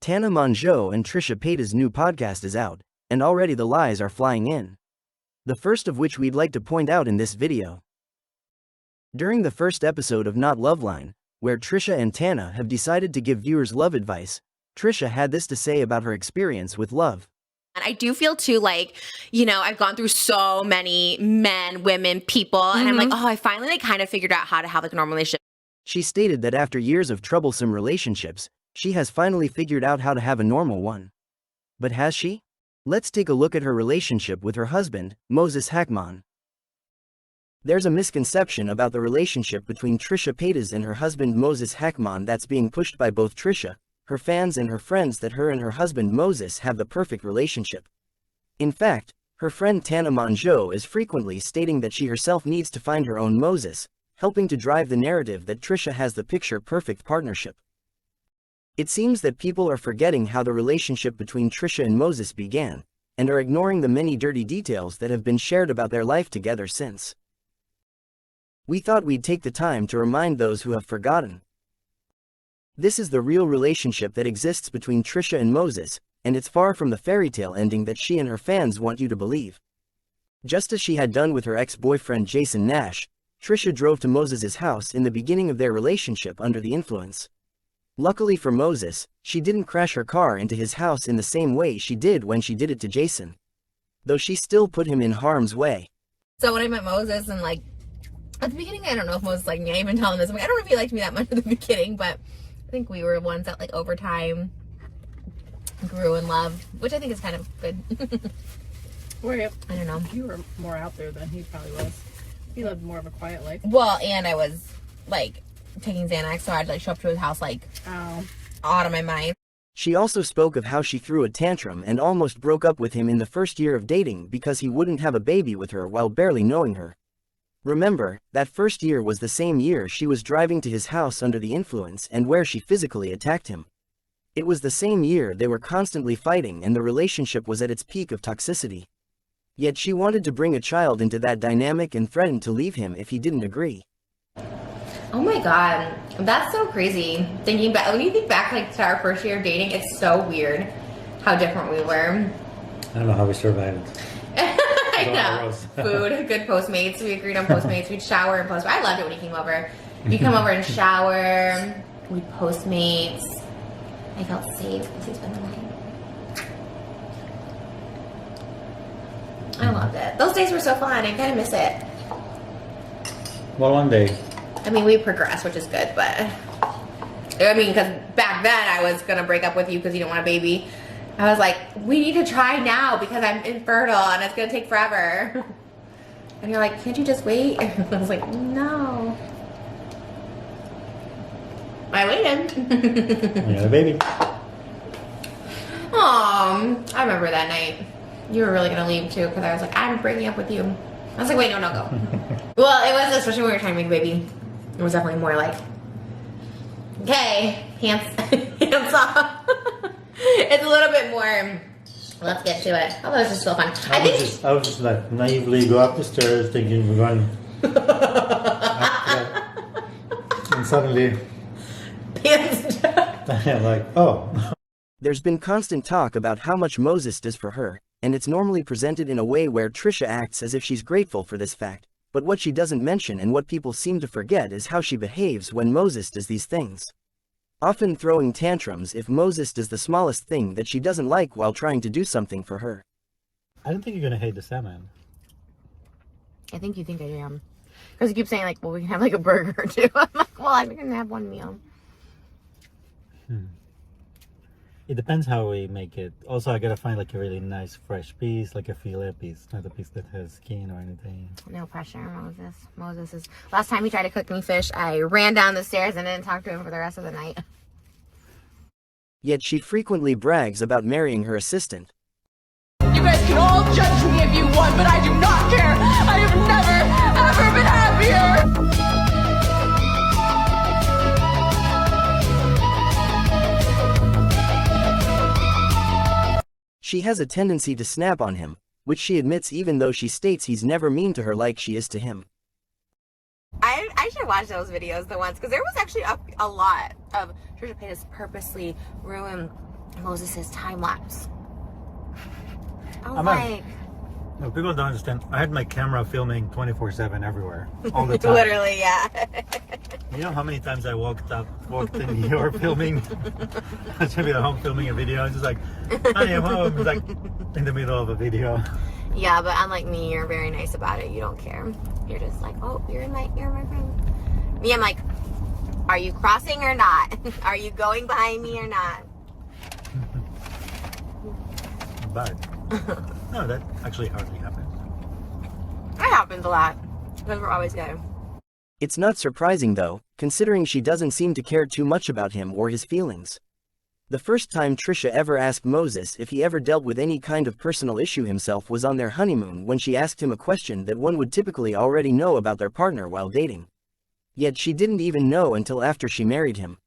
Tana Mongeau and Trisha Paytas' new podcast is out, and already the lies are flying in. The first of which we'd like to point out in this video. During the first episode of Not Loveline, where Trisha and Tana have decided to give viewers love advice, Trisha had this to say about her experience with love. And I do feel too like, I've gone through so many men, women, people, and I'm like, oh, I finally kind of figured out how to have a normal relationship. She stated that after years of troublesome relationships, she has finally figured out how to have a normal one. But has she? Let's take a look at her relationship with her husband, Moses Hacmon. There's a misconception about the relationship between Trisha Paytas and her husband Moses Hacmon that's being pushed by both Trisha, her fans and her friends that her and her husband Moses have the perfect relationship. In fact, her friend Tana Mongeau is frequently stating that she herself needs to find her own Moses, helping to drive the narrative that Trisha has the picture-perfect partnership. It seems that people are forgetting how the relationship between Trisha and Moses began, and are ignoring the many dirty details that have been shared about their life together since. We thought we'd take the time to remind those who have forgotten. This is the real relationship that exists between Trisha and Moses, and it's far from the fairy tale ending that she and her fans want you to believe. Just as she had done with her ex-boyfriend Jason Nash, Trisha drove to Moses's house in the beginning of their relationship under the influence. Luckily for Moses, she didn't crash her car into his house in the same way she did when she did it to Jason. Though she still put him in harm's way. So when I met Moses and at the beginning, I don't know if Moses liked me. I even tell him this. I don't know if he liked me that much at the beginning, but I think we were ones that over time grew in love, which I think is kind of good. I don't know. You were more out there than he probably was. He lived more of a quiet life. Well, and I was taking Xanax, so I'd show up to his house out of my mind. She also spoke of how she threw a tantrum and almost broke up with him in the first year of dating because he wouldn't have a baby with her while barely knowing her. Remember, that first year was the same year she was driving to his house under the influence and where she physically attacked him. It was the same year they were constantly fighting and the relationship was at its peak of toxicity. Yet she wanted to bring a child into that dynamic and threatened to leave him if he didn't agree. Oh my god, that's so crazy. Thinking back, when you think back to our first year of dating, it's so weird how different we were. I don't know how we survived. I know. Food, good Postmates. We agreed on Postmates. We'd shower and Postmates. I loved it when he came over. He'd come over and shower. We'd Postmates. I felt safe because he'd spend the night. I loved it. Those days were so fun. I kind of miss it. Well, one day. I mean, we progressed, which is good, but because back then I was gonna break up with you because you didn't want a baby. I was like, we need to try now because I'm infertile and it's gonna take forever. And you're like, can't you just wait? I was like, no. I waited. We had a baby. I remember that night. You were really gonna leave too because I was like, I'm breaking up with you. I was like, wait, no, go. Well, it was, especially when we were trying to make a baby. It was definitely more okay, hands off. It's a little bit more, let's get to it. Although it's just still fun. I was just naively go up the stairs thinking we're going. And suddenly, pants down. Oh. There's been constant talk about how much Moses does for her, and it's normally presented in a way where Trisha acts as if she's grateful for this fact. But what she doesn't mention and what people seem to forget is how she behaves when Moses does these things. Often throwing tantrums if Moses does the smallest thing that she doesn't like while trying to do something for her. I don't think you're gonna hate the salmon. I think you think I am. Because you keep saying well, we can have a burger or two. I'm like, well, I'm gonna have one meal. It depends how we make it. Also, I gotta find a really nice fresh piece, a fillet piece, not a piece that has skin or anything. No pressure, Moses. Moses is... Last time he tried to cook me fish, I ran down the stairs and didn't talk to him for the rest of the night. Yet she frequently brags about marrying her assistant. You guys can all judge me if you want, but I do not care. I have never, ever been happier. She has a tendency to snap on him, which she admits even though she states he's never mean to her like she is to him. I should watch those videos the ones, because there was actually a lot of Trisha Paytas purposely ruin Moses' time lapse. Oh I'm my. No, people don't understand. I had my camera filming 24/7 everywhere, all the time. Literally, yeah. You know how many times I walked in your filming? I should be at home filming a video. It's just like, I am home. It's like in the middle of a video. Yeah, but unlike me, you're very nice about it. You don't care. You're just like, oh, you're my friend. Me, I'm like, are you crossing or not? Are you going behind me or not? But no, that actually hardly happens. It happens a lot because we're always good. It's not surprising though, considering she doesn't seem to care too much about him or his feelings. The first time Trisha ever asked Moses if he ever dealt with any kind of personal issue himself was on their honeymoon, when she asked him a question that one would typically already know about their partner while dating. Yet she didn't even know until after she married him.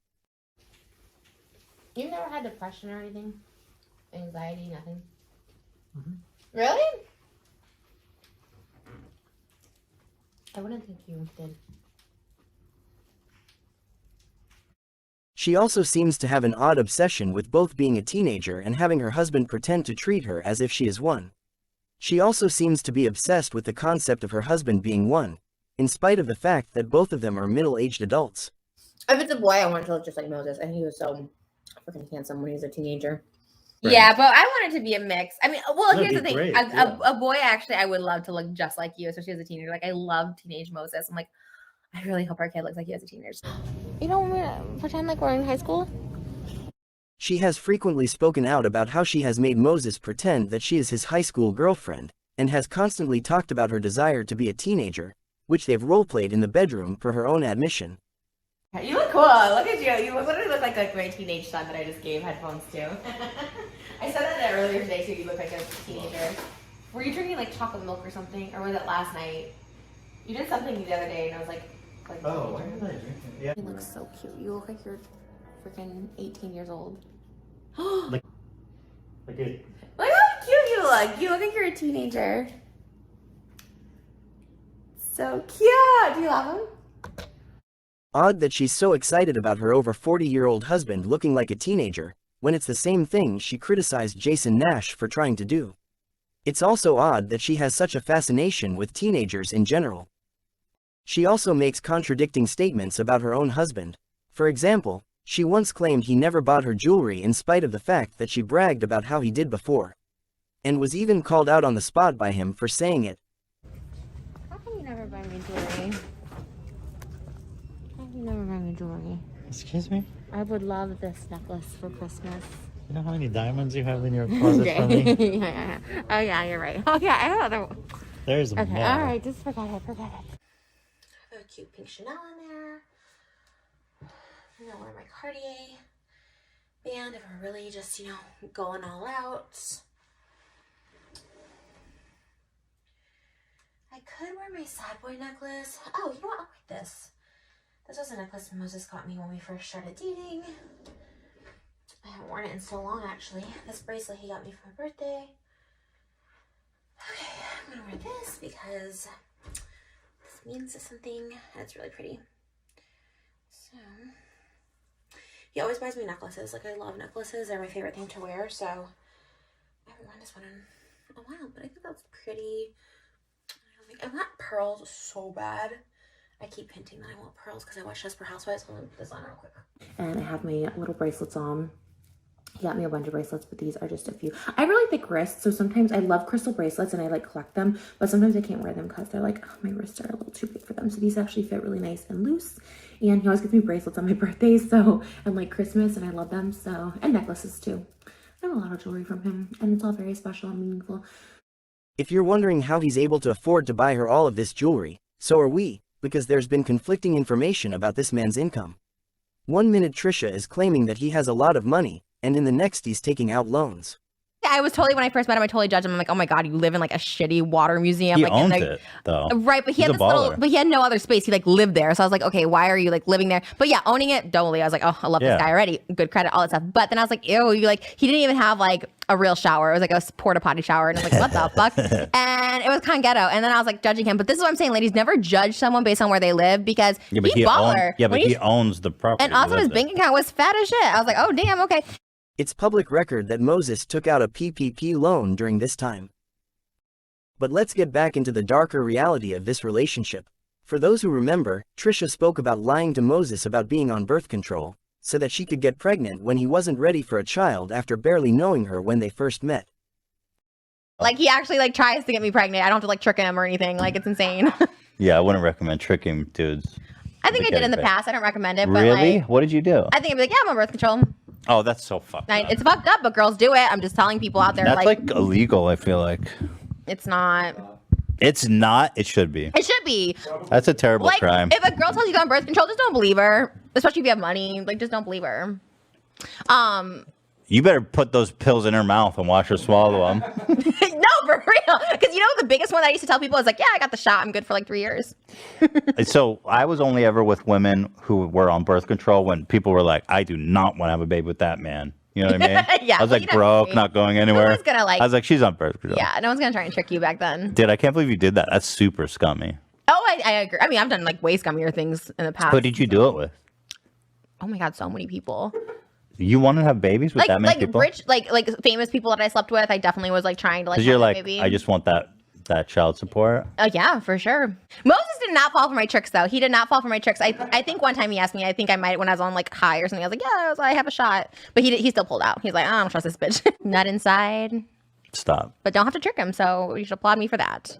You've never had depression or anything? Anxiety, nothing? Really? I wouldn't think you did. She also seems to have an odd obsession with both being a teenager and having her husband pretend to treat her as if she is one. She also seems to be obsessed with the concept of her husband being one, in spite of the fact that both of them are middle-aged adults. If it's a boy, I want it to look just like Moses. I think he was so freaking handsome when he was a teenager. Right. Yeah, but I want it to be a mix. I mean, well, That'd here's the be thing. great, A boy, actually, I would love to look just like you, especially as a teenager. Like, I love teenage Moses. I'm like, I really hope our kid looks like you as a teenager. You don't pretend like we're in high school? She has frequently spoken out about how she has made Moses pretend that she is his high school girlfriend, and has constantly talked about her desire to be a teenager, which they've role-played in the bedroom per her own admission. You look cool. Look at you. You literally look like my teenage son that I just gave headphones to. I said that earlier today too. You look like a teenager. Were you drinking like chocolate milk or something, or was it last night? You did something the other day, and I was like Oh, why did I drink it? Yeah. You look so cute. You look like you're freaking 18 years old. Like it. Look how cute you look. You look like you're a teenager. So cute. Do you love him? Odd that she's so excited about her over 40-year-old husband looking like a teenager, when it's the same thing she criticized Jason Nash for trying to do. It's also odd that she has such a fascination with teenagers in general. She also makes contradicting statements about her own husband. For example, she once claimed he never bought her jewelry in spite of the fact that she bragged about how he did before. And was even called out on the spot by him for saying it. How come you never buy me jewelry? How come you never buy me jewelry? Excuse me? I would love this necklace for Christmas. You know how many diamonds you have in your closet for me? yeah. Oh yeah, you're right. Oh yeah, I have other. There's Okay, more. all right, just forget it. I have a cute pink Chanel in there. I'm gonna wear my Cartier band if we're really just, going all out. I could wear my sad boy necklace. Oh, you know what? I'll wear this. This was a necklace Moses got me when we first started dating. I haven't worn it in so long, actually. This bracelet he got me for my birthday. Okay, I'm gonna wear this because this means something, and it's really pretty. So, he always buys me necklaces. Like, I love necklaces. They're my favorite thing to wear, so I haven't worn this one in a while, but I think that's pretty. I want pearls so bad. I keep hinting that I want pearls because I watch Desperate Housewives. Hold on, this on real quick. And I have my little bracelets on. He got me a bunch of bracelets, but these are just a few. I have really thick wrists, so sometimes I love crystal bracelets and I like collect them, but sometimes I can't wear them because they're like, oh, my wrists are a little too big for them. So these actually fit really nice and loose. And he always gives me bracelets on my birthday, so, and like Christmas, and I love them, so, and necklaces too. I have a lot of jewelry from him, and it's all very special and meaningful. If you're wondering how he's able to afford to buy her all of this jewelry, so are we, because there's been conflicting information about this man's income. 1 minute Trisha is claiming that he has a lot of money, and in the next he's taking out loans. I was totally, when I first met him, I totally judged him. I'm like, oh my God, you live in like a shitty water museum. He like, owned it though. Right, but he He's had a this little, baller. but he had no other space. He like lived there. So I was like, okay, why are you like living there? But yeah, owning it, totally. I was like, oh, I love this Yeah. guy already. Good credit, all that stuff. But then I was like, ew, you like, he didn't even have like a real shower. It was like a porta potty shower. And I was like, what the fuck? And it was kind of ghetto. And then I was like judging him. But this is what I'm saying, ladies, never judge someone based on where they live because he's baller. He owns the property. And also He his lives bank account was fat as shit. I was like, oh damn, okay. It's public record that Moses took out a PPP loan during this time. But let's get back into the darker reality of this relationship. For those who remember, Trisha spoke about lying to Moses about being on birth control, so that she could get pregnant when he wasn't ready for a child after barely knowing her when they first met. Like, he actually, like, tries to get me pregnant. I don't have to, like, trick him or anything. Like, it's insane. Yeah, I wouldn't recommend tricking dudes. I think I did in the past. I don't recommend it, but, Really? like, What did you do? I think I'd be like, yeah, I'm on birth control. Oh, that's so fucked up. It's fucked up, but girls do it. I'm just telling people out there, That's like illegal, I feel like. it's not. It's not. It should be. It should be. That's a terrible Like, crime. if a girl tells you to go on birth control, just don't believe her. Especially if you have money. Like, just don't believe her. You better put those pills in her mouth and watch her swallow them. No, for real. Because, you know, the biggest one that I used to tell people is like, yeah, I got the shot. I'm good for like 3 years. So I was only ever with women who were on birth control when people were like, I do not want to have a baby with that man. You know what I mean? Yeah, I was well, like you know broke, me. not going anywhere. one's gonna, like- I was like, she's on birth control. Yeah, no one's going to try and trick you back then. Dude, I can't believe you did that. That's super scummy. Oh, I agree. I mean, I've done like way scummier things in the past. Who did you do it with? Oh my God, so many people. You want to have babies with that many people? Rich, like famous people that I slept with. I definitely was like trying to like. Because you're have a like, baby. I just want that child support. Yeah, for sure. Moses did not fall for my tricks though. He did not fall for my tricks. I think one time he asked me. I think I might when I was on like high or something. I was like, yeah, I have a shot. But he still pulled out. He's like, I don't trust this bitch. Nut inside. Stop. But don't have to trick him. So you should applaud me for that.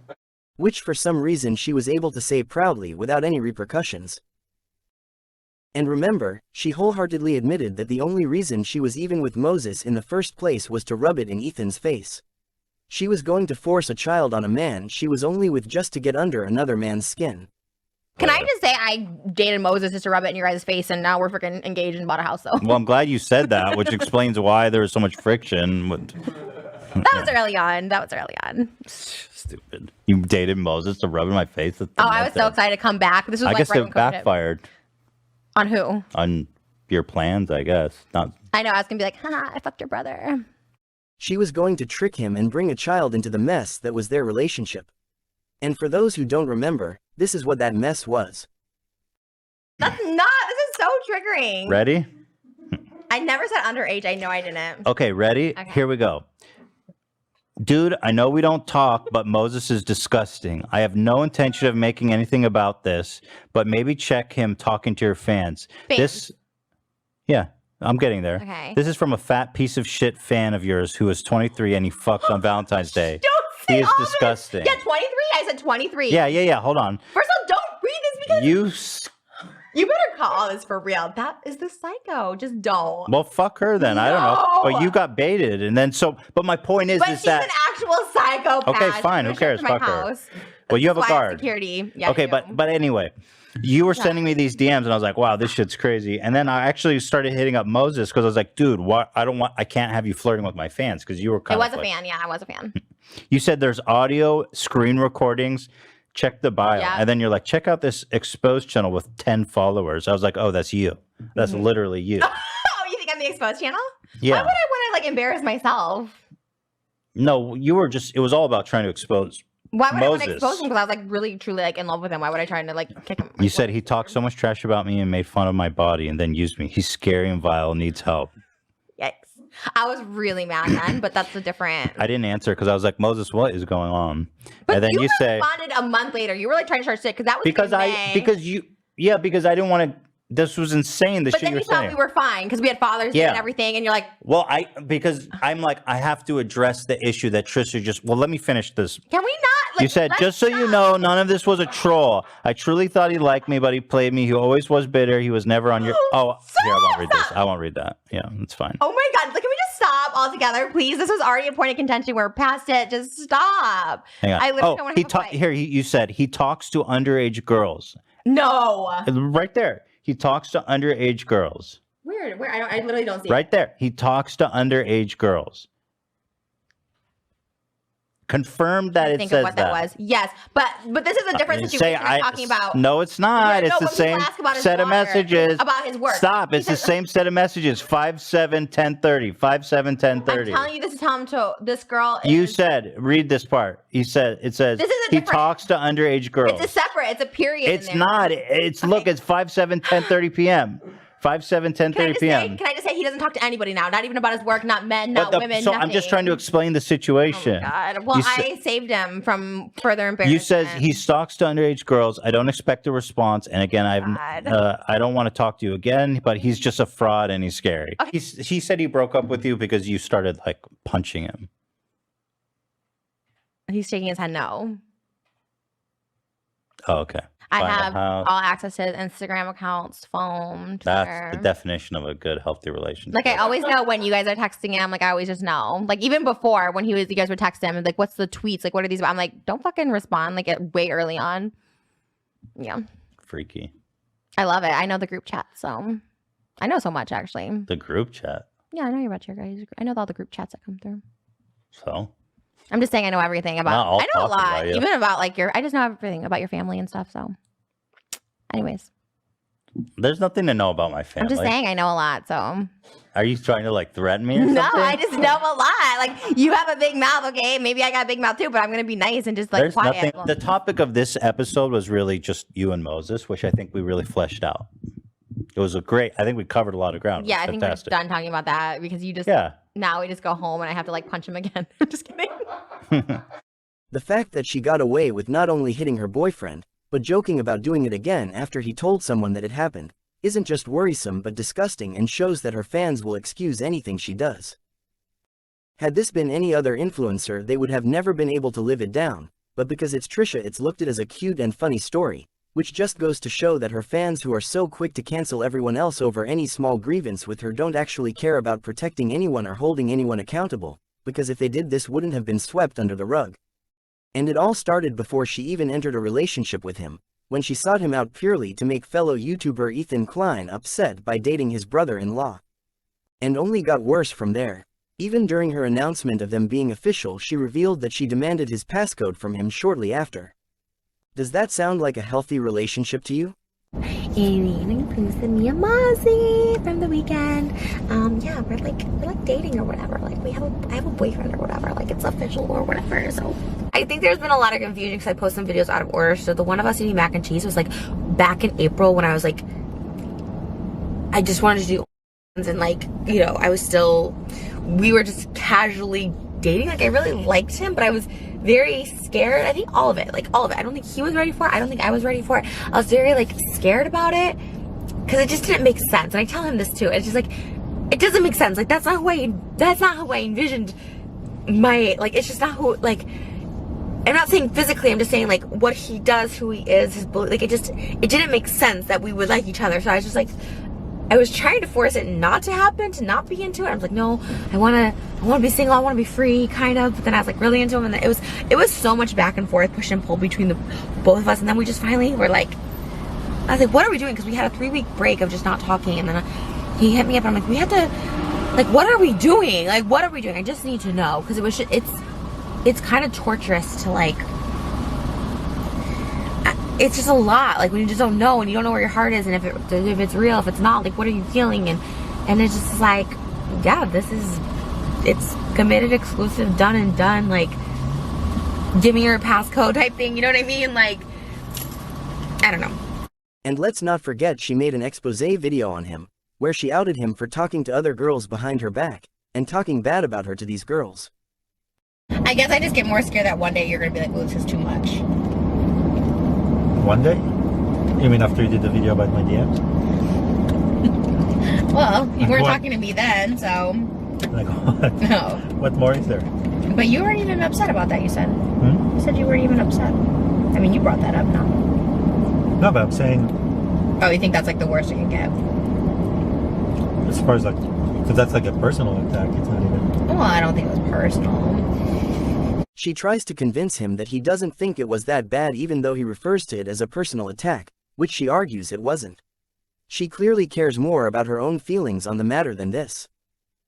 Which for some reason she was able to say proudly without any repercussions. And remember, she wholeheartedly admitted that the only reason she was even with Moses in the first place was to rub it in Ethan's face. She was going to force a child on a man she was only with just to get under another man's skin. Can I just say I dated Moses just to rub it in your guys' face, and now we're freaking engaged and bought a house though. Well, I'm glad you said that, which explains why there was so much friction. That was early on. Stupid. You dated Moses to rub in my face? Oh, I was so excited to come back. This was I like guess right it when COVID hit. backfired On who? on your plans, I guess. Not. I know. I was gonna be like, haha, I fucked your brother. She was going to trick him and bring a child into the mess that was their relationship. And for those who don't remember, this is what that mess was. That's not. This is so triggering. Ready? I never said underage. I know I didn't. Okay, ready? Okay. Here we go. Dude, I know we don't talk, but Moses is disgusting. I have no intention of making anything about this, but maybe check him talking to your fans. Fans. Yeah, I'm getting there. Okay. This is from a fat piece of shit fan of yours who is 23 and he fucked on Valentine's Day. Don't say He is all this. disgusting. Yeah, 23. I said 23. Yeah. Hold on. First of all, don't read this because you better call this for real. That is the psycho. Just don't. Well, fuck her then. I don't know. No. But you got baited, and then but my point is, But is she's that an actual psychopath. Okay, fine. Who She's gonna cares? show up to Fuck my her. house. well, you have a That's why I have guard. Security. Yeah, Okay, I do. but anyway, you were sending me these DMs, and I was like, wow, this shit's crazy. And then I actually started hitting up Moses because I was like, dude, what? I can't have you flirting with my fans because you were kind I of was a like, fan. Yeah, I was a fan. You said there's audio, screen recordings. Check the bio, Yeah. and then you're like, check out this exposed channel with 10 followers. I was like, oh, that's you. That's literally you. Oh, you think I'm the exposed channel? Yeah. Why would I want to like embarrass myself? No, you were just. It was all about trying to expose. Why would I want to Moses. expose him? Because I was like really truly like in love with him. Why would I try to like kick him? You said he talked so much trash about me and made fun of my body, and then used me. He's scary and vile, needs help. Yikes. I was really mad then, but that's a different. I didn't answer because I was like, Moses, what is going on? But and then you say responded a month later. You were like trying to start shit because that was because in May. because I didn't want to. This was insane. The But shit then you're you thought saying. we were fine because we had Father's Day Yeah. and everything, and you're like, Well, because I'm like, I have to address the issue that Trisha just. Well, let me finish this. can we not? Like, You said, let's just so you stop." know, none of this was a troll. I truly thought he liked me, but he played me. He always was bitter. He was never on your. Oh, here, I won't read this. I won't read that. Yeah, it's fine. Oh my God! Like, can we just stop altogether, please? This was already a point of contention. We're past it. Just stop. Hang on. I literally don't want to have a fight. Here, you said he talks to underage girls. No. Right there. He talks to underage girls. Weird. Where? I literally don't see. Right there. He talks to underage girls. Confirm that it Think says of what that was. Yes, but this is a different situation I'm talking about. No, it's not. No, It's the when people same ask about his set of daughter, messages. about his work. Stop. He It's the says- same set of messages. 5/7/10/30. 5/7/10/30. I'm telling you, this is how I'm told. This girl. You is, said, read this part. It says, This is a he different- talks to underage girls. It's a separate. It's a period. It's in there. not. Look, it's 5/7/10/30 p.m. 5/7/10:30 p.m. Can I just say he doesn't talk to anybody now? Not even about his work, not men, not women, So nothing. I'm just trying to explain the situation. Oh my God. Well, I saved him from further embarrassment. You says he stalks to underage girls. I don't expect a response. And again, I don't want to talk to you again, but he's just a fraud and he's scary. Okay. He said he broke up with you because you started like punching him. He's shaking his head no. Oh, okay. I have all access to his Instagram accounts, phone, Twitter. That's the definition of a good, healthy relationship. Like, I always know when you guys are texting him. Like, I always just know. Like, even before when you guys would text him, like, what's the tweets? Like, what are these about? I'm like, don't fucking respond. Like, way early on. Yeah. Freaky. I love it. I know the group chat, so I know so much actually. The group chat. Yeah, I know about your guys. I know all the group chats that come through. So. I'm just saying I know everything about. I know a lot, even about like I just know everything about your family and stuff. So, anyways, there's nothing to know about my family. I'm just saying I know a lot. So, are you trying to like threaten me or something? No, I just know a lot. Like, you have a big mouth, okay? Maybe I got a big mouth too, but I'm gonna be nice and just like there's quiet. Nothing. The topic of this episode was really just you and Moses, which I think we really fleshed out. It was I think we covered a lot of ground. Yeah, I think we're just done talking about that because you just now we just go home and I have to like punch him again. I'm just kidding. The fact that she got away with not only hitting her boyfriend, but joking about doing it again after he told someone that it happened, isn't just worrisome but disgusting and shows that her fans will excuse anything she does. Had this been any other influencer, they would have never been able to live it down, but because it's Trisha, it's looked at as a cute and funny story, which just goes to show that her fans, who are so quick to cancel everyone else over any small grievance with her, don't actually care about protecting anyone or holding anyone accountable, because if they did, this wouldn't have been swept under the rug. And it all started before she even entered a relationship with him, when she sought him out purely to make fellow YouTuber Ethan Klein upset by dating his brother-in-law. And only got worse from there. Even during her announcement of them being official, she revealed that she demanded his passcode from him shortly after. Does that sound like a healthy relationship to you? Amy, please send me a Mozzie from the weekend. Yeah, we're like dating or whatever. Like I have a boyfriend or whatever. Like it's official or whatever. So I think there's been a lot of confusion because I post some videos out of order. So the one of us eating mac and cheese was like back in April when I was like, I just wanted to do and like, you know, we were just casually dating. Like I really liked him, but I was very scared. I think all of it. I don't think he was ready for it. I don't think I was ready for it. I was very like scared about it because it just didn't make sense. And I tell him this too. It's just like, it doesn't make sense. Like that's not how I envisioned my, like, it's just not who, like, I'm not saying physically, I'm just saying like what he does, who he is, his belief. Like it didn't make sense that we would like each other. So I was just like, I was trying to force it not to happen, to not be into it. I was like, no, I want to be single. I want to be free, kind of. But then I was like really into him, and it was so much back and forth, push and pull between both of us. And then we just finally were like, I was like, what are we doing? Because we had a 3-week break of just not talking, and then he hit me up, and I'm like, we had to, like, what are we doing? Like, what are we doing? I just need to know, because it's kind of torturous to like. It's just a lot, like when you just don't know and you don't know where your heart is and if it's real, if it's not, like what are you feeling, and it's just like, yeah, it's committed, exclusive, done and done, like give me your passcode type thing, you know what I mean? Like, I don't know. And let's not forget, she made an expose video on him, where she outed him for talking to other girls behind her back, and talking bad about her to these girls. I guess I just get more scared that one day you're gonna be like, well, this is too much. One day? You mean after you did the video about my DMs? Well, you weren't talking to me then, so. Like what? No. What more is there? But you weren't even upset about that, you said. You said you weren't even upset. I mean, you brought that up, no? No, but I'm saying... Oh, you think that's like the worst you can get? As far as like... Because that's like a personal attack, it's not even... Well, I don't think it was personal. She tries to convince him that he doesn't think it was that bad, even though he refers to it as a personal attack, which she argues it wasn't. She clearly cares more about her own feelings on the matter than this.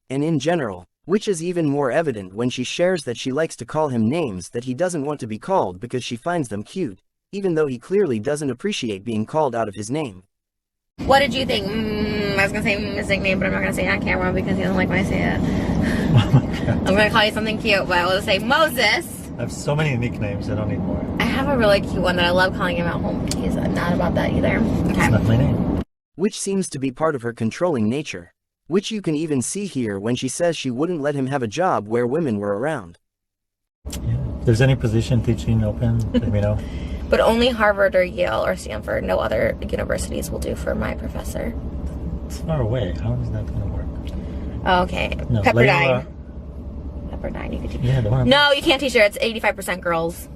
And in general, which is even more evident when she shares that she likes to call him names that he doesn't want to be called because she finds them cute, even though he clearly doesn't appreciate being called out of his name. What did you think? I was going to say his nickname, but I'm not going to say it on camera because he doesn't like when I say it. I'm going to call you something cute, but I will say Moses. I have so many nicknames, I don't need more. I have a really cute one that I love calling him at home. He's not about that either. Okay. It's not my name. which seems to be part of her controlling nature, which you can even see here when she says she wouldn't let him have a job where women were around. Yeah. If there's any position teaching open, let me know. But only Harvard or Yale or Stanford, no other universities will do for my professor. It's far away. How is that going to work? Oh, okay. No, Pepperdine. Pepperdine, you could teach. Yeah, the one. No, you can't teach there. It's 85% girls.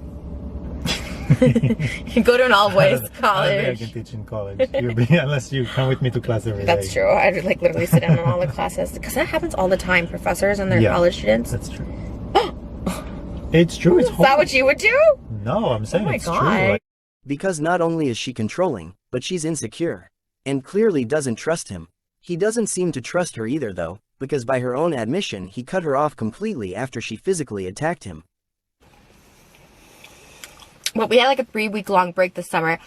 You go to an all-boys I don't think I college. can teach in college. Unless you come with me to class every day. That's true. I'd like literally sit in on all the classes because that happens all the time. Professors and their Yeah, college students. That's true. It's true. It's Is that what you would do? No, I'm saying Oh my it's God. true. Like, Because not only is she controlling, but she's insecure. And clearly doesn't trust him. He doesn't seem to trust her either though, because by her own admission he cut her off completely after she physically attacked him. Well, we had like a 3-week-long break this summer.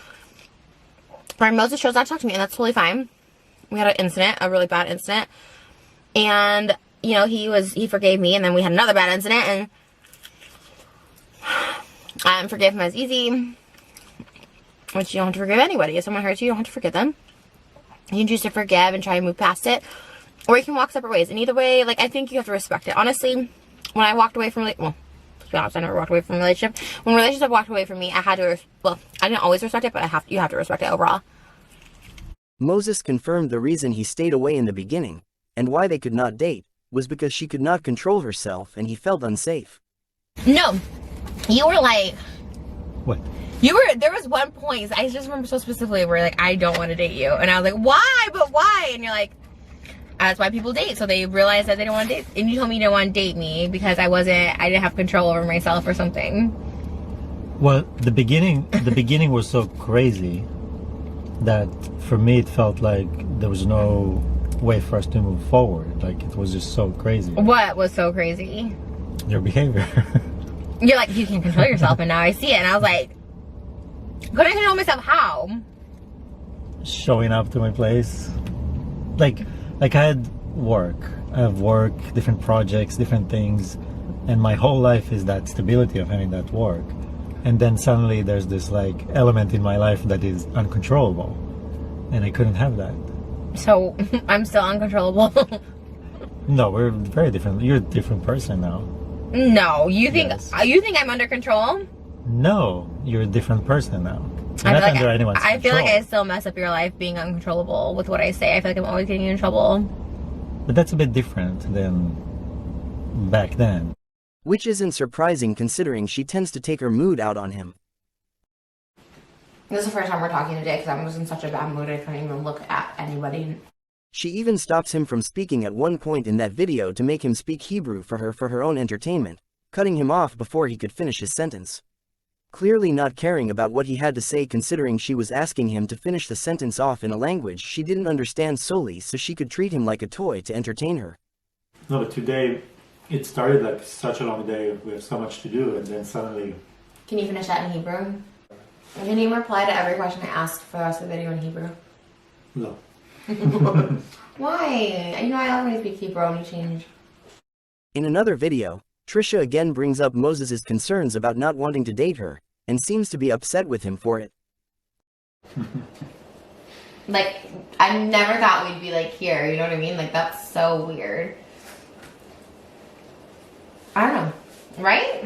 Where Moses chose not to talk to me, and that's totally fine. We had an incident, a really bad incident. And, you know, he forgave me, and then we had another bad incident, and forgive him as easy. Which you don't have to forgive anybody. If someone hurts you, you don't have to forgive them. You can choose to forgive and try and move past it. Or you can walk separate ways. And either way, like, I think you have to respect it. Honestly, when I walked away from, well, to be honest, I never walked away from a relationship. When a relationship walked away from me, I had to, well, I didn't always respect it, but you have to respect it overall. Moses confirmed the reason he stayed away in the beginning, and why they could not date, was because she could not control herself and he felt unsafe. No, you were like, what? there was one point, I just remember so specifically where like, I don't want to date you. And I was like, why? But why? And you're like, that's why people date. So they realize that they don't want to date. And you told me you didn't want to date me because I didn't have control over myself or something. Well, the beginning was so crazy that for me it felt like there was no way for us to move forward. Like it was just so crazy. What was so crazy? Your behavior. You're like, you can control yourself, and now I see it. And I was like, couldn't I control myself? How? Showing up to my place. Like I had work. I have work, different projects, different things. And my whole life is that stability of having that work. And then suddenly there's this like element in my life that is uncontrollable. And I couldn't have that. So, I'm still uncontrollable. No, we're very different. You're a different person now. No, you think Yes. you think I'm under control? No, you're a different person now. You're I feel not like under anyone's I feel like control. I still mess up your life being uncontrollable with what I say. I feel like I'm always getting you in trouble. But that's a bit different than back then. Which isn't surprising considering she tends to take her mood out on him. This is the first time we're talking today because I was in such a bad mood I couldn't even look at anybody. She even stops him from speaking at one point in that video to make him speak Hebrew for her own entertainment, cutting him off before he could finish his sentence. Clearly not caring about what he had to say considering she was asking him to finish the sentence off in a language she didn't understand solely so she could treat him like a toy to entertain her. No, but today it started like such a long day. We have so much to do, and then suddenly. Can you finish that in Hebrew? Can you reply to every question I asked for the rest of the video in Hebrew? No. Why? You know I always speak Hebrew and you change. In another video, Trisha again brings up Moses' concerns about not wanting to date her, and seems to be upset with him for it. Like, I never thought we'd be like here, you know what I mean? Like, that's so weird. I don't know. Right?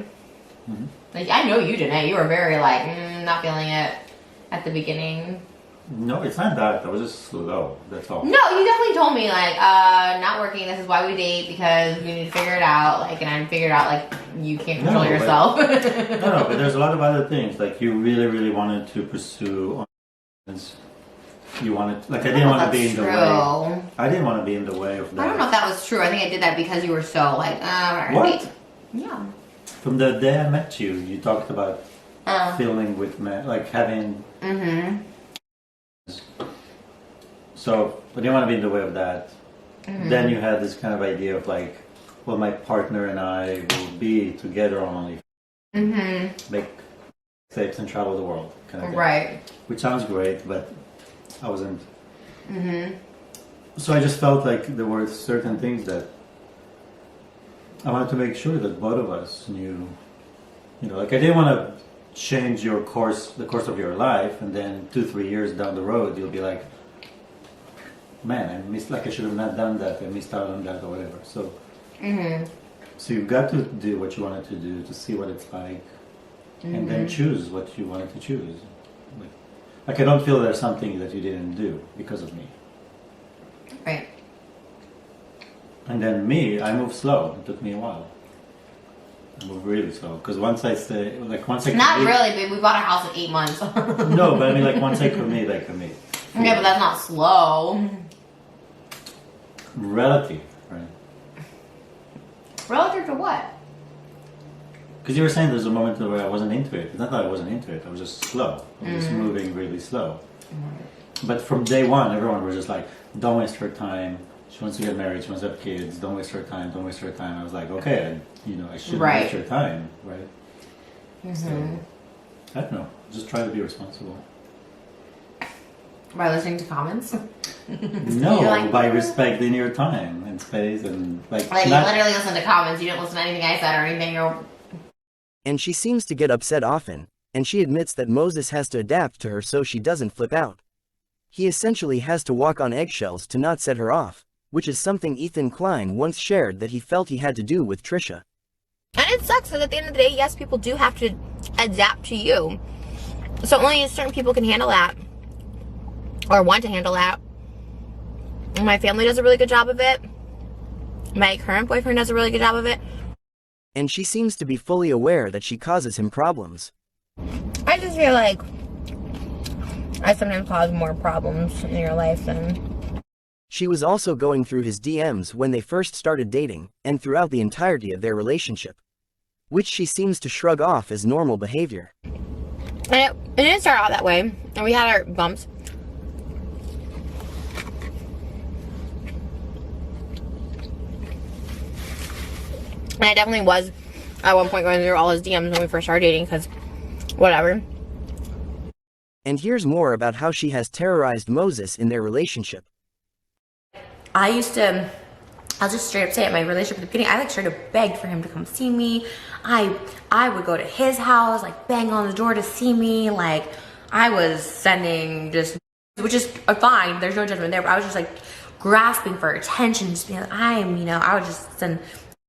Mm-hmm. Like, I know you didn't. You were very like, not feeling it at the beginning. No, it's not that. I was just slow. That's all. No, you definitely told me like, not working. This is why we date because we need to figure it out. Like, and I figured out like you can't control No, but- yourself. No, but there's a lot of other things. Like you really, really wanted to pursue. You wanted, like I didn't want to be in the way. I didn't want to be in the way of that. I don't know if that was true. I think I did that because you were so like, we're not gonna What? date. Yeah. From the day I met you, you talked about filming with men, like having. Mm-hmm. So I didn't want to be in the way of that. Then you had this kind of idea of like, well, my partner and I will be together only, make tapes and travel the world, kind of thing. Right. Which sounds great, but I wasn't. So I just felt like there were certain things that I wanted to make sure that both of us knew. You know, like I didn't want to change your course, the course of your life, and then 2-3 years down the road, you'll be like, man, I missed, like I should have not done that, I missed out on that or whatever. So, so you've got to do what you wanted to do to see what it's like, and then choose what you wanted to choose. Like I don't feel there's something that you didn't do because of me. Right. And then me, I move slow. It took me a while. I move really slow because once I say, like once I Not commit, really, babe. We bought our house in 8 months. No, but I mean like once I commit, I commit. Okay, but that's not slow. Relative, right? Relative to what? Because you were saying there's a moment where I wasn't into it. It's not that I wasn't into it. I was just slow. I was just moving really slow. But from day one, everyone was just like, "Don't waste her time. She wants to get married. She wants to have kids. Don't waste her time. Don't waste her time." I was like, "Okay, I shouldn't waste your time, right?" So I don't know. Just try to be responsible. By listening to comments? No, You're like, by respecting your time and space and like. Like, you not- literally listen to comments. You didn't listen to anything I said or anything. And she seems to get upset often, and she admits that Moses has to adapt to her so she doesn't flip out. He essentially has to walk on eggshells to not set her off, which is something Ethan Klein once shared that he felt he had to do with Trisha. And it sucks because at the end of the day, yes, people do have to adapt to you. So only certain people can handle that. Or want to handle that. My family does a really good job of it. My current boyfriend does a really good job of it. And she seems to be fully aware that she causes him problems. I just feel like I sometimes cause more problems in your life than... She was also going through his DMs when they first started dating, and throughout the entirety of their relationship, which she seems to shrug off as normal behavior. And it didn't start out that way. And we had our bumps. And I definitely was at one point going through all his DMs when we first started dating, because whatever. And here's more about how she has terrorized Moses in their relationship. I'll just straight up say it, my relationship at the beginning, I like straight up begged for him to come see me. I would go to his house, like bang on the door to see me. Like I was sending just, which is fine, there's no judgment there, but I was just like grasping for attention, just being like, I would just send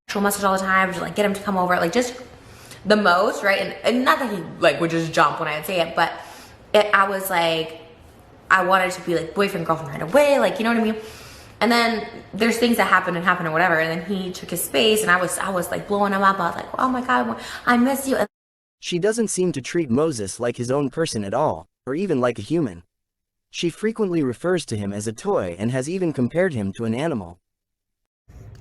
sexual message all the time, just like get him to come over, like just the most, right? And not that he like would just jump when I would say it, but I was like, I wanted to be like boyfriend, girlfriend right away, like, you know what I mean? And then there's things that happen or whatever, and then he took his space, and I was like blowing him up. I was like, oh my God, I miss you. She doesn't seem to treat Moses like his own person at all, or even like a human. She frequently refers to him as a toy and has even compared him to an animal.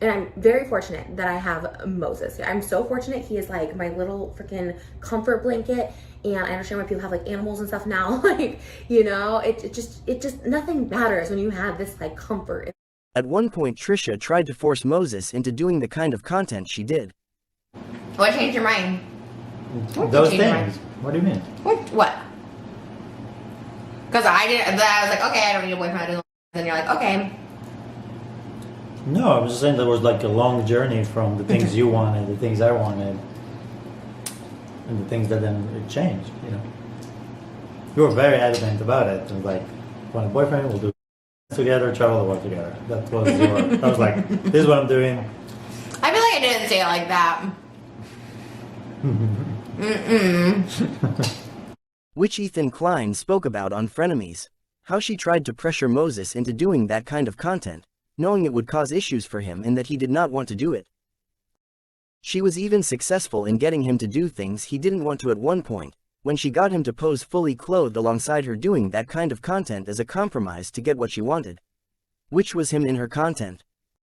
And I'm very fortunate that I have Moses. I'm so fortunate. He is like my little freaking comfort blanket. And I understand why people have like animals and stuff now. Like, it just nothing matters when you have this like comfort. At one point, Trisha tried to force Moses into doing the kind of content she did. What changed your mind? Those things. What do you mean? What? Because I was like, okay, I don't need a boyfriend. And you're like, okay. No, I was just saying there was like a long journey from the things you wanted, the things I wanted, and the things that then it changed, You were very adamant about it. And like, want a boyfriend, we'll do together, travel the world together. That was I was like, this is what I'm doing. I feel like I didn't say it like that. Which Ethan Klein spoke about on Frenemies. How she tried to pressure Moses into doing that kind of content, knowing it would cause issues for him and that he did not want to do it. She was even successful in getting him to do things he didn't want to at one point, when she got him to pose fully clothed alongside her doing that kind of content as a compromise to get what she wanted. Which was him in her content.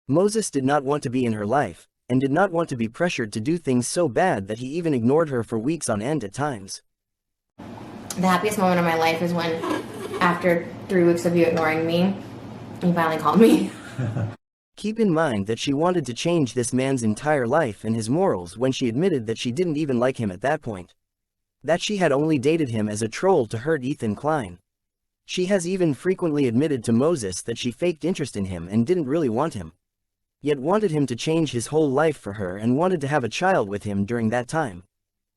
Moses did not want to be in her life, and did not want to be pressured to do things so bad that he even ignored her for weeks on end at times. The happiest moment of my life is when, after 3 weeks of you ignoring me, you finally called me. Keep in mind that she wanted to change this man's entire life and his morals when she admitted that she didn't even like him at that point. That she had only dated him as a troll to hurt Ethan Klein. She has even frequently admitted to Moses that she faked interest in him and didn't really want him. Yet wanted him to change his whole life for her and wanted to have a child with him during that time.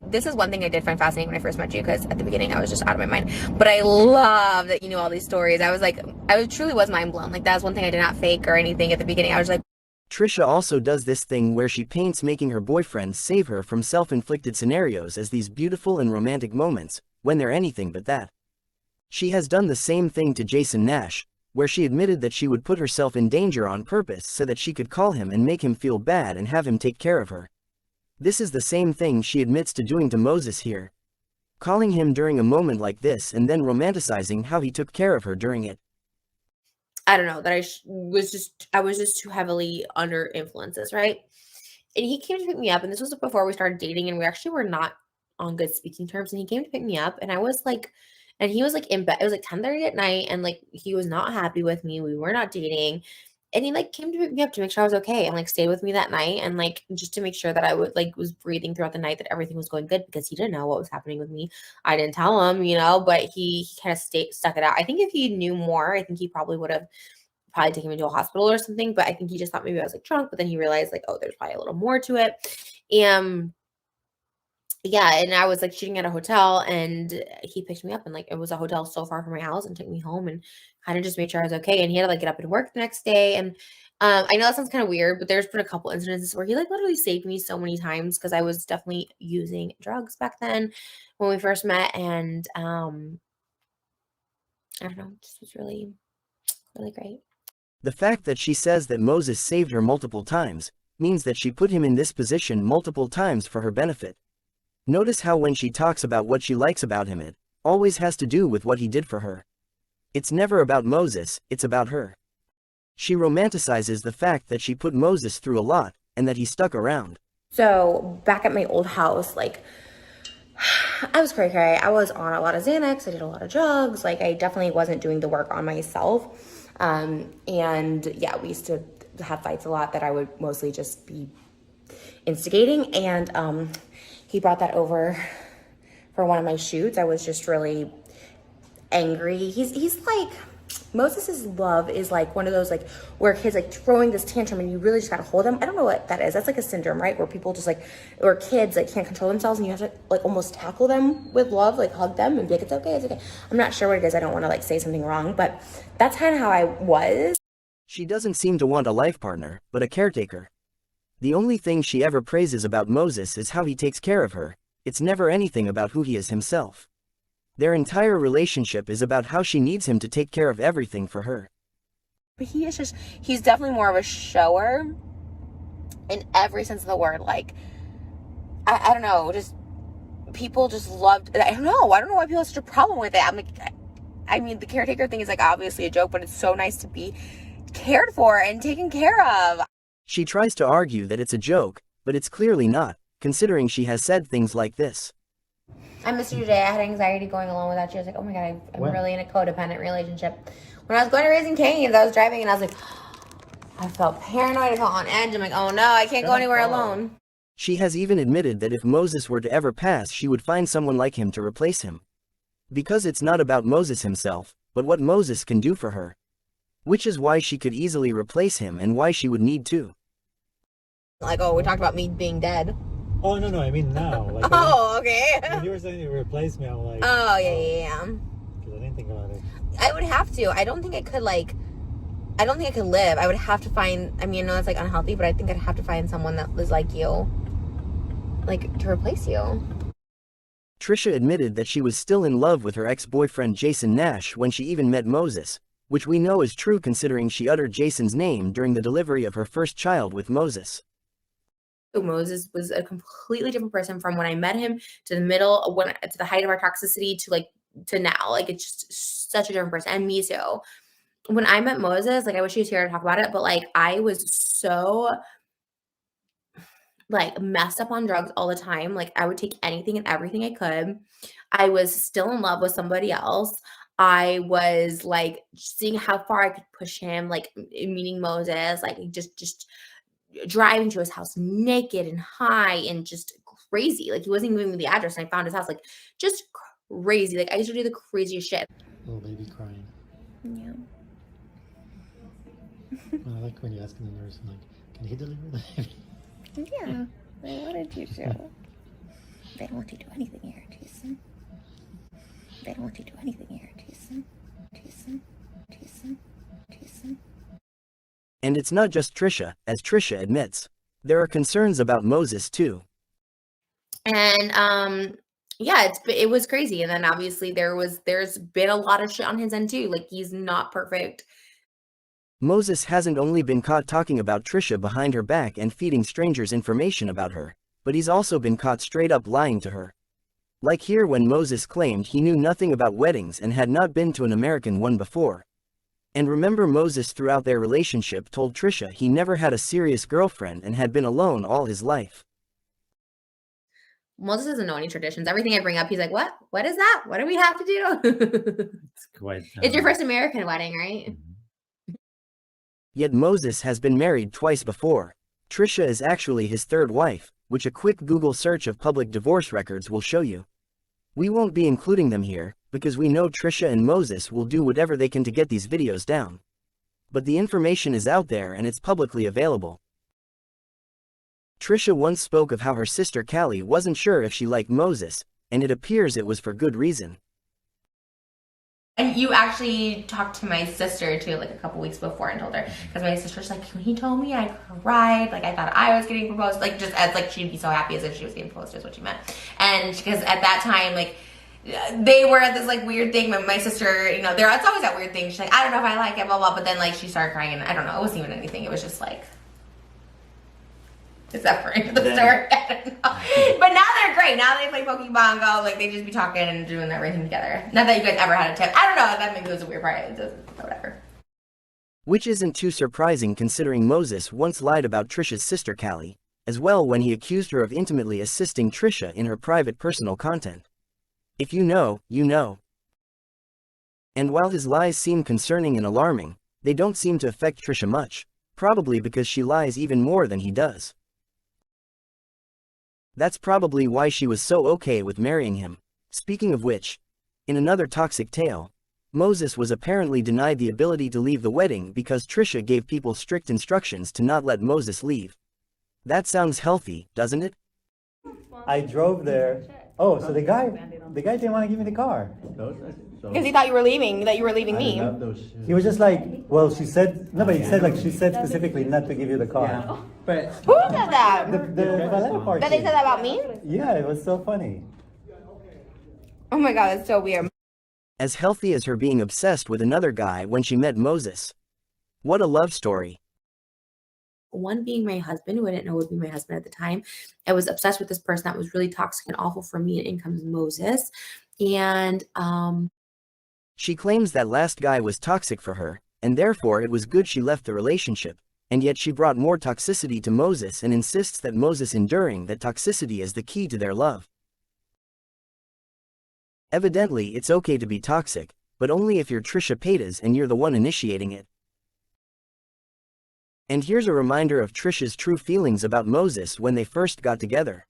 This is one thing I did find fascinating when I first met you, because at the beginning I was just out of my mind. But I love that you knew all these stories. I was like, I truly was mind blown. Like, that's one thing I did not fake or anything at the beginning. I was like, Trisha also does this thing where she paints making her boyfriend save her from self-inflicted scenarios as these beautiful and romantic moments, when they're anything but that. She has done the same thing to Jason Nash, where she admitted that she would put herself in danger on purpose so that she could call him and make him feel bad and have him take care of her. This is the same thing she admits to doing to Moses here. Calling him during a moment like this and then romanticizing how he took care of her during it. I don't know, that I was just too heavily under influences, right? And he came to pick me up, and this was before we started dating, and we actually were not on good speaking terms. And he came to pick me up, and I was like, and he was like in bed. It was like 10:30 at night, and like he was not happy with me. We were not dating. And he like came to pick me up to make sure I was okay, and like stayed with me that night, and like just to make sure that I would like was breathing throughout the night, that everything was going good, because he didn't know what was happening with me. I didn't tell him, but he kind of stuck it out. I think if he knew more, I think he probably would have probably taken me to a hospital or something. But I think he just thought maybe I was like drunk, but then he realized like, oh, there's probably a little more to it. And yeah, and I was like shooting at a hotel, and he picked me up, and like it was a hotel so far from my house, and took me home and kind of just made sure I was okay. And he had to like get up and work the next day. And I know that sounds kind of weird, but there's been a couple instances where he like literally saved me so many times, because I was definitely using drugs back then when we first met. And I don't know, this was really, really great. The fact that she says that Moses saved her multiple times means that she put him in this position multiple times for her benefit. Notice how when she talks about what she likes about him, it always has to do with what he did for her. It's never about Moses, it's about her. She romanticizes the fact that she put Moses through a lot, and that he stuck around. So back at my old house, like I was cray cray. I was on a lot of Xanax. I did a lot of drugs. Like I definitely wasn't doing the work on myself. And yeah, we used to have fights a lot that I would mostly just be instigating. And he brought that over for one of my shoots. I was just really angry. He's like, Moses's love is like one of those like where kids like throwing this tantrum and you really just gotta hold them. I don't know what that is. That's like a syndrome, right? Where people just like, or kids like can't control themselves, and you have to like almost tackle them with love, like hug them and be like, it's okay, it's okay. I'm not sure what it is. I don't want to like say something wrong, but that's kind of how I was. She doesn't seem to want a life partner, but a caretaker. The only thing she ever praises about Moses is how he takes care of her. It's never anything about who he is himself. Their entire relationship is about how she needs him to take care of everything for her. But he's definitely more of a shower in every sense of the word. Like, I don't know, just people just loved, I don't know why people have such a problem with it. I'm like, I mean, the caretaker thing is like obviously a joke, but it's so nice to be cared for and taken care of. She tries to argue that it's a joke, but it's clearly not, considering she has said things like this. I missed you today. I had anxiety going along without you. I was like, oh my God, I'm really in a codependent relationship. When I was going to Raising Cane's, I was driving and I was like, I felt paranoid. I felt on edge. I'm like, oh no, I can't go anywhere alone. She has even admitted that if Moses were to ever pass, she would find someone like him to replace him. Because it's not about Moses himself, but what Moses can do for her. Which is why she could easily replace him and why she would need to. Like, oh, we talked about me being dead. Oh, no, I mean now. Like, oh, okay. When you were saying you replaced me, I'm like... Oh, yeah. Because I didn't think about it. I would have to. I don't think I could live. I would have to find, I mean, I know that's like unhealthy, but I think I'd have to find someone that was like you. Like, to replace you. Trisha admitted that she was still in love with her ex-boyfriend Jason Nash when she even met Moses, which we know is true considering she uttered Jason's name during the delivery of her first child with Moses. Moses was a completely different person from when I met him to the middle, to the height of our toxicity to now. Like, it's just such a different person, and me too. When I met Moses, like, I wish he was here to talk about it, but like, I was so like messed up on drugs all the time. Like, I would take anything and everything I could. I was still in love with somebody else. I was like seeing how far I could push him, like meeting Moses, like just driving to his house naked and high and just crazy. Like, he wasn't even giving me the address, and I found his house. Like, just crazy. Like, I used to do the craziest shit. Little baby crying. Yeah. I like when you ask the nurse, like, can he deliver the baby? Yeah. I wanted you to. They don't let you do anything here, Jason. They don't let you do anything here, Jason. Jason. Jason. Jason. And it's not just Trisha, as Trisha admits. There are concerns about Moses too. And yeah, it was crazy. And then obviously there's been a lot of shit on his end too. Like, he's not perfect. Moses hasn't only been caught talking about Trisha behind her back and feeding strangers information about her, but he's also been caught straight up lying to her. Like here when Moses claimed he knew nothing about weddings and had not been to an American one before. And remember, Moses throughout their relationship told Trisha he never had a serious girlfriend and had been alone all his life. Moses doesn't know any traditions. Everything I bring up, he's like, what? What is that? What do we have to do? It's quite. It's your first American wedding, right? Yet Moses has been married twice before. Trisha is actually his third wife, which a quick Google search of public divorce records will show you. We won't be including them here, because we know Trisha and Moses will do whatever they can to get these videos down. But the information is out there and it's publicly available. Trisha once spoke of how her sister Callie wasn't sure if she liked Moses, and it appears it was for good reason. And you actually talked to my sister too, like a couple weeks before, and told her, because my sister's like, when he told me, I cried, like I thought I was getting proposed, like just as like she'd be so happy as if she was getting proposed, is what she meant. And because at that time, like they were at this like weird thing, but my sister, you know, it's always that weird thing. She's like, I don't know if I like it, blah blah. But then like she started crying, and I don't know, it wasn't even anything. It was just like, except for the story. I don't know. But now they're great. Now they play Pokemon Go. Like, they just be talking and doing everything together. Not that you guys ever had a tip. I don't know. That maybe was a weird part. It doesn't, whatever. Which isn't too surprising considering Moses once lied about Trisha's sister Callie, as well when he accused her of intimately assisting Trisha in her private personal content. If you know, you know. And while his lies seem concerning and alarming, they don't seem to affect Trisha much, probably because she lies even more than he does. That's probably why she was so okay with marrying him. Speaking of which, in another toxic tale, Moses was apparently denied the ability to leave the wedding because Trisha gave people strict instructions to not let Moses leave. That sounds healthy, doesn't it? I drove there. Oh, so the guy didn't want to give me the car. Because he thought you were leaving, that you were leaving me. He was just like, well, she said, no, but he said like, she said specifically not to give you the car. But Who said that? The valet party. That they said that about me? Yeah, it was so funny. Oh my god, that's so weird. As healthy as her being obsessed with another guy when she met Moses. What a love story. One being my husband, who I didn't know would be my husband at the time. I was obsessed with this person that was really toxic and awful for me, and in comes Moses. And she claims that last guy was toxic for her, and therefore it was good she left the relationship, and yet she brought more toxicity to Moses and insists that Moses enduring that toxicity is the key to their love. Evidently it's okay to be toxic, but only if you're Trisha Paytas and you're the one initiating it. And here's a reminder of Trisha's true feelings about Moses when they first got together.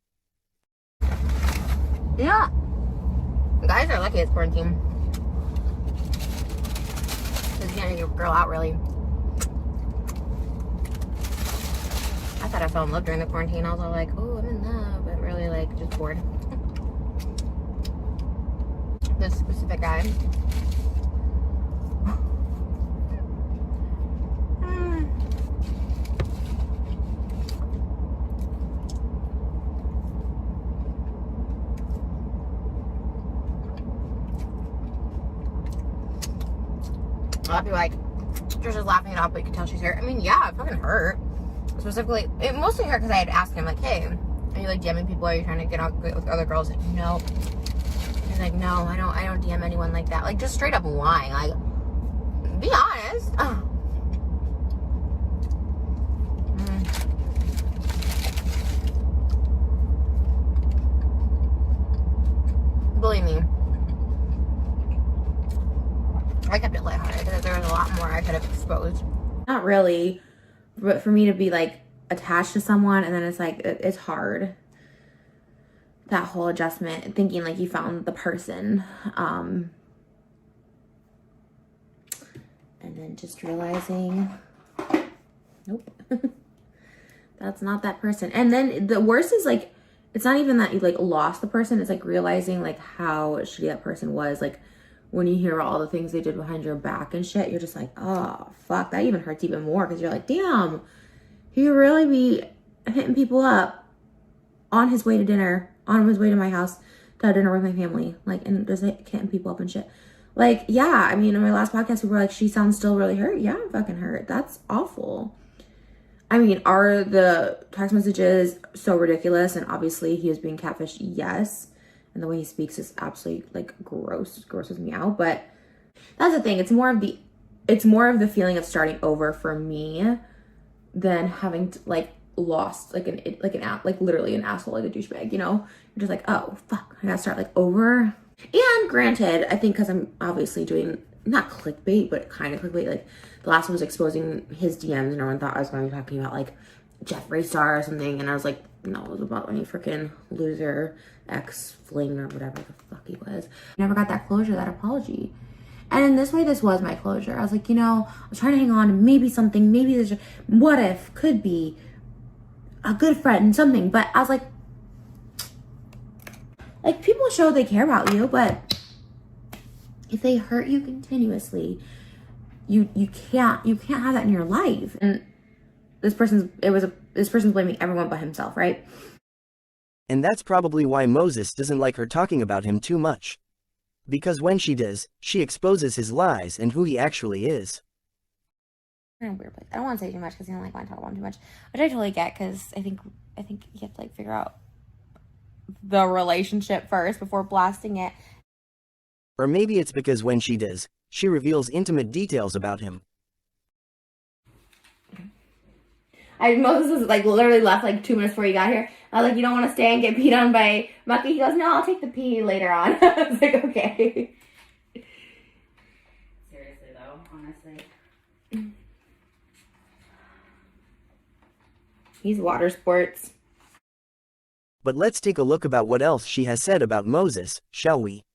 yeah, guys are lucky it's quarantine. Because you can't get a girl out really. I thought I fell in love during the quarantine. I was all like, oh, I'm in love, but really like just bored. This specific guy. A lot of people like, Trisha's laughing it off, but you can tell she's hurt. I mean, yeah, it fucking hurt. Specifically, it mostly hurt because I had asked him, like, hey, are you like DMing people? Are you trying to get out with other girls? No. He's like, no, I don't DM anyone like that. Like, just straight up lying. Like, be honest. Believe me. I kept it lighthearted. There was a lot more I could have exposed. Not really, but for me to be like attached to someone and then it's like, it's hard. That whole adjustment, thinking like you found the person. And then just realizing, nope, that's not that person. And then the worst is like, it's not even that you like lost the person. It's like realizing like how shitty that person was. Like when you hear all the things they did behind your back and shit, you're just like, oh fuck, that even hurts even more, because you're like, damn, he would really be hitting people up on his way to dinner, on his way to my house to have dinner with my family, like, and just like hitting people up and shit. Like, yeah, I mean, in my last podcast, we were like, she sounds still really hurt. Yeah, I'm fucking hurt. That's awful. I mean, are the text messages so ridiculous? And obviously he was being catfished, yes. And the way he speaks is absolutely like grosses me out. But that's the thing. It's more of the feeling of starting over for me than having to, like, lost like literally an asshole, like a douchebag, you know? You're just like, oh fuck, I gotta start like over. And granted, I think because I'm obviously doing not clickbait, but kind of clickbait. Like the last one was exposing his DMs, and everyone thought I was going to be talking about like Jeffree Star or something, and I was like, no, it was about any freaking loser ex fling or whatever the fuck he was. Never got that closure, that apology. And in this way, this was my closure. I was like, you know, I was trying to hang on to maybe something, maybe there's what if, could be a good friend, something. But I was like people show they care about you, but if they hurt you continuously, you can't have that in your life. And this person's blaming everyone but himself, right? And that's probably why Moses doesn't like her talking about him too much. Because when she does, she exposes his lies and who he actually is. Kind of weird, but I don't want to say too much because you don't like want to talk about him too much, which I totally get, because I think you have to like figure out the relationship first before blasting it. Or maybe it's because when she does, she reveals intimate details about him. Moses was like literally left like 2 minutes before he got here. I was like, you don't want to stay and get peed on by Mucky? He goes, no, I'll take the pee later on. I was like, okay. Seriously though, honestly. He's water sports. But let's take a look about what else she has said about Moses, shall we?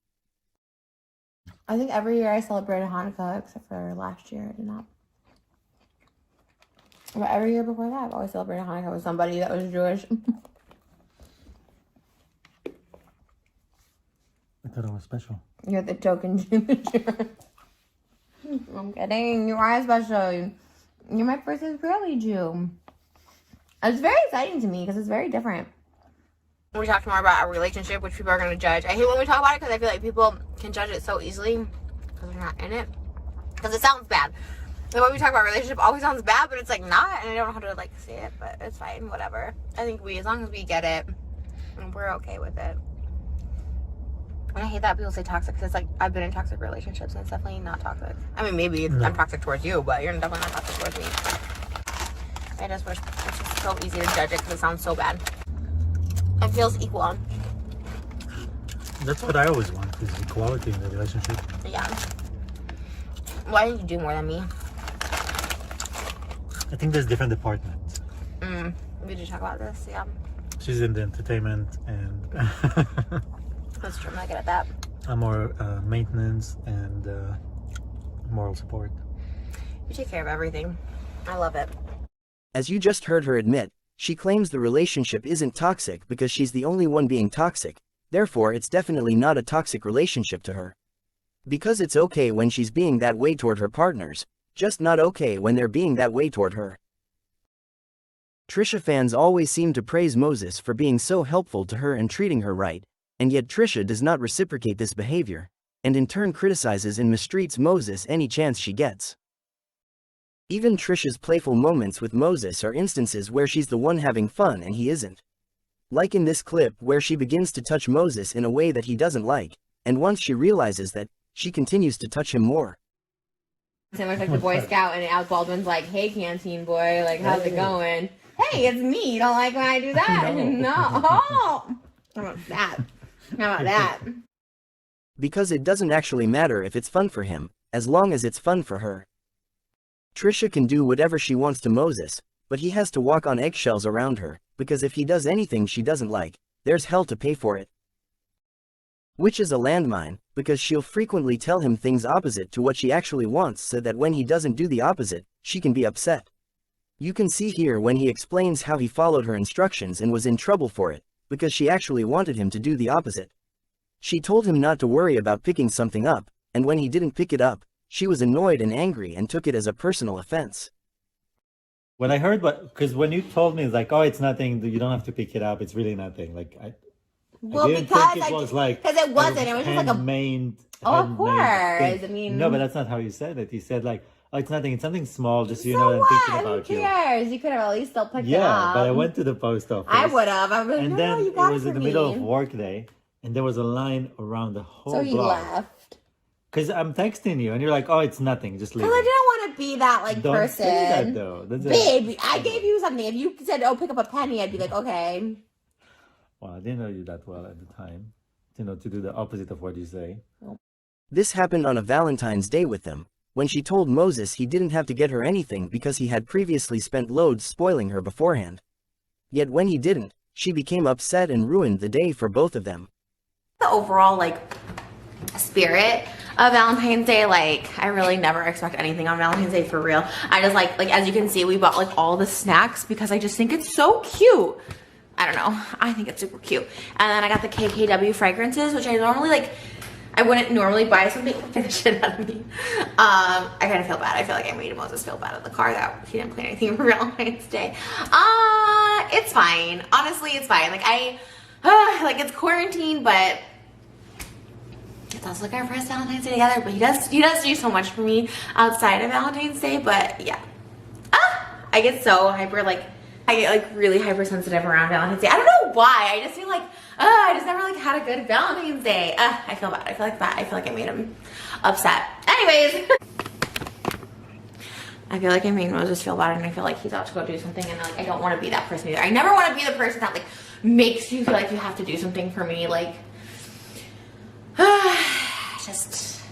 I think every year I celebrated Hanukkah, except for last year I did not. But every year before that, I've always celebrated Hanukkah with somebody that was Jewish. I thought it was special. You're the token Jew. I'm kidding. You are special. You're my first Israeli Jew. It's very exciting to me because it's very different. We talked more about our relationship, which people are going to judge. I hate when we talk about it because I feel like people can judge it so easily because they're not in it. Because it sounds bad. The way we talk about relationship always sounds bad, but it's like not, and I don't know how to like say it, but it's fine, whatever. I think as long as we get it, we're okay with it. And I hate that people say toxic, because it's like, I've been in toxic relationships and it's definitely not toxic. I mean, maybe I'm toxic towards you, but you're definitely not toxic towards me. I just wish it's just so easy to judge it because it sounds so bad. It feels equal. That's what I always want, is equality in the relationship. Yeah. Why didn't you do more than me? I think there's different departments. We did talk about this, yeah. She's in the entertainment, and That's true, I'm not good at that. I'm more maintenance and moral support. You take care of everything. I love it. As you just heard her admit, she claims the relationship isn't toxic because she's the only one being toxic, therefore it's definitely not a toxic relationship to her. Because it's okay when she's being that way toward her partners, just not okay when they're being that way toward her. Trisha fans always seem to praise Moses for being so helpful to her and treating her right, and yet Trisha does not reciprocate this behavior, and in turn criticizes and mistreats Moses any chance she gets. Even Trisha's playful moments with Moses are instances where she's the one having fun and he isn't. Like in this clip where she begins to touch Moses in a way that he doesn't like, and once she realizes that, she continues to touch him more. Same like the Boy Scout, and Al Baldwin's like, hey, canteen boy, like, how's it going? Hey, it's me. You don't like when I do that? No. Oh. How about that? How about that? Because it doesn't actually matter if it's fun for him, as long as it's fun for her. Trisha can do whatever she wants to Moses, but he has to walk on eggshells around her, because if he does anything she doesn't like, there's hell to pay for it. Which is a landmine, because she'll frequently tell him things opposite to what she actually wants so that when he doesn't do the opposite, she can be upset. You can see here when he explains how he followed her instructions and was in trouble for it, because she actually wanted him to do the opposite. She told him not to worry about picking something up, and when he didn't pick it up, she was annoyed and angry and took it as a personal offense. When I heard because when you told me, it's like, oh, it's nothing, you don't have to pick it up, it's really nothing. Like, Well, I didn't because think it was like, because it wasn't. It was just like a. handmade. Oh, of course. thing. I mean, No, but that's not how you said it. You said like, oh, it's nothing. It's something small. Just so you so know, I'm what? thinking Who about you. cares? You could have at least still picked it Yeah, up. but I went to the post office. I would have. I was like, And no, then you it got was for in the me. middle of work day, and there was a line around the whole So you block. left. Because I'm texting you, and you're like, oh, it's nothing. Just leave Because I it. didn't want to be that like Don't person. say that though. That's Babe, I gave you something. If you said, "Oh, pick up a penny," I'd be like, "Okay." Well, I didn't know you that well at the time. To do the opposite of what you say. This happened on a Valentine's Day with them, when she told Moses he didn't have to get her anything because he had previously spent loads spoiling her beforehand. Yet when he didn't, she became upset and ruined the day for both of them. The overall like spirit of Valentine's Day, like I really never expect anything on Valentine's Day for real. I just like as you can see, we bought like all the snacks because I just think it's so cute. I don't know, I think it's super cute. And then I got the KKW fragrances, which I normally like, I wouldn't normally buy something for the shit out of me. I kind of feel bad. I feel like I made Moses feel bad in the car that he didn't plan anything for Valentine's Day. It's fine. Honestly, it's fine. Like like it's quarantine, but it's also like our first Valentine's Day together. But he does do so much for me outside of Valentine's Day. But yeah, I get so hyper I get like really hypersensitive around Valentine's Day. I don't know why. I just feel like, I just never like had a good Valentine's Day. I feel bad. I feel like that. I feel like I made him upset. Anyways, I feel like I made Moses feel bad, and I feel like he's out to go do something, and like I don't want to be that person either. I never want to be the person that like makes you feel like you have to do something for me. Like, just.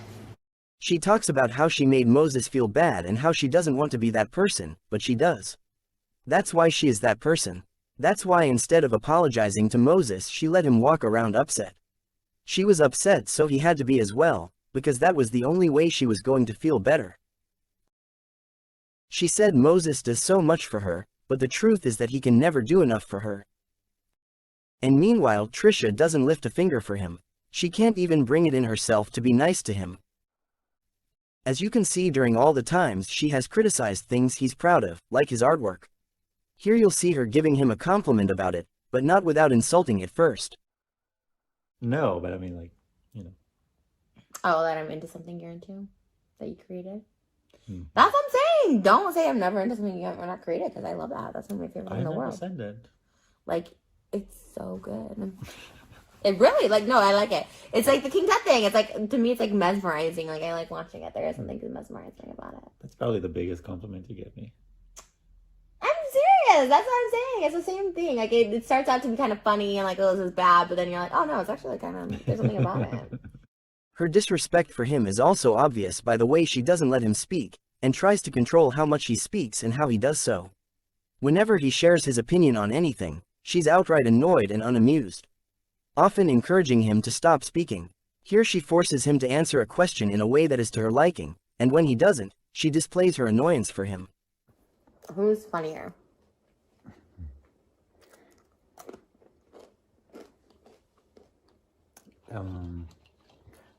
She talks about how she made Moses feel bad and how she doesn't want to be that person, but she does. That's why she is that person. That's why instead of apologizing to Moses, she let him walk around upset. She was upset, so he had to be as well, because that was the only way she was going to feel better. She said Moses does so much for her, but the truth is that he can never do enough for her. And meanwhile, Trisha doesn't lift a finger for him. She can't even bring it in herself to be nice to him. As you can see, during all the times she has criticized things he's proud of, like his artwork. Here you'll see her giving him a compliment about it, but not without insulting it first. No, but I mean, like, you know. Oh, that I'm into something you're into, that you created. That's what I'm saying. Don't say I'm never into something you're not created, because I love that. That's one of my favorite in the world. I never said that. Like, it's so good. It really, like, no, I like it. It's like the King Tut thing. It's like, to me, it's like mesmerizing. Like, I like watching it. There is something mesmerizing about it. That's probably the biggest compliment you give me. I'm serious. That's what I'm saying. It's the same thing. Like, it starts out to be kind of funny and like, oh, this is bad. But then you're like, oh, no, it's actually kind of, there's something about it. Her disrespect for him is also obvious by the way she doesn't let him speak, and tries to control how much he speaks and how he does so. Whenever he shares his opinion on anything, she's outright annoyed and unamused, often encouraging him to stop speaking. Here she forces him to answer a question in a way that is to her liking, and when he doesn't, she displays her annoyance for him. Who's funnier? I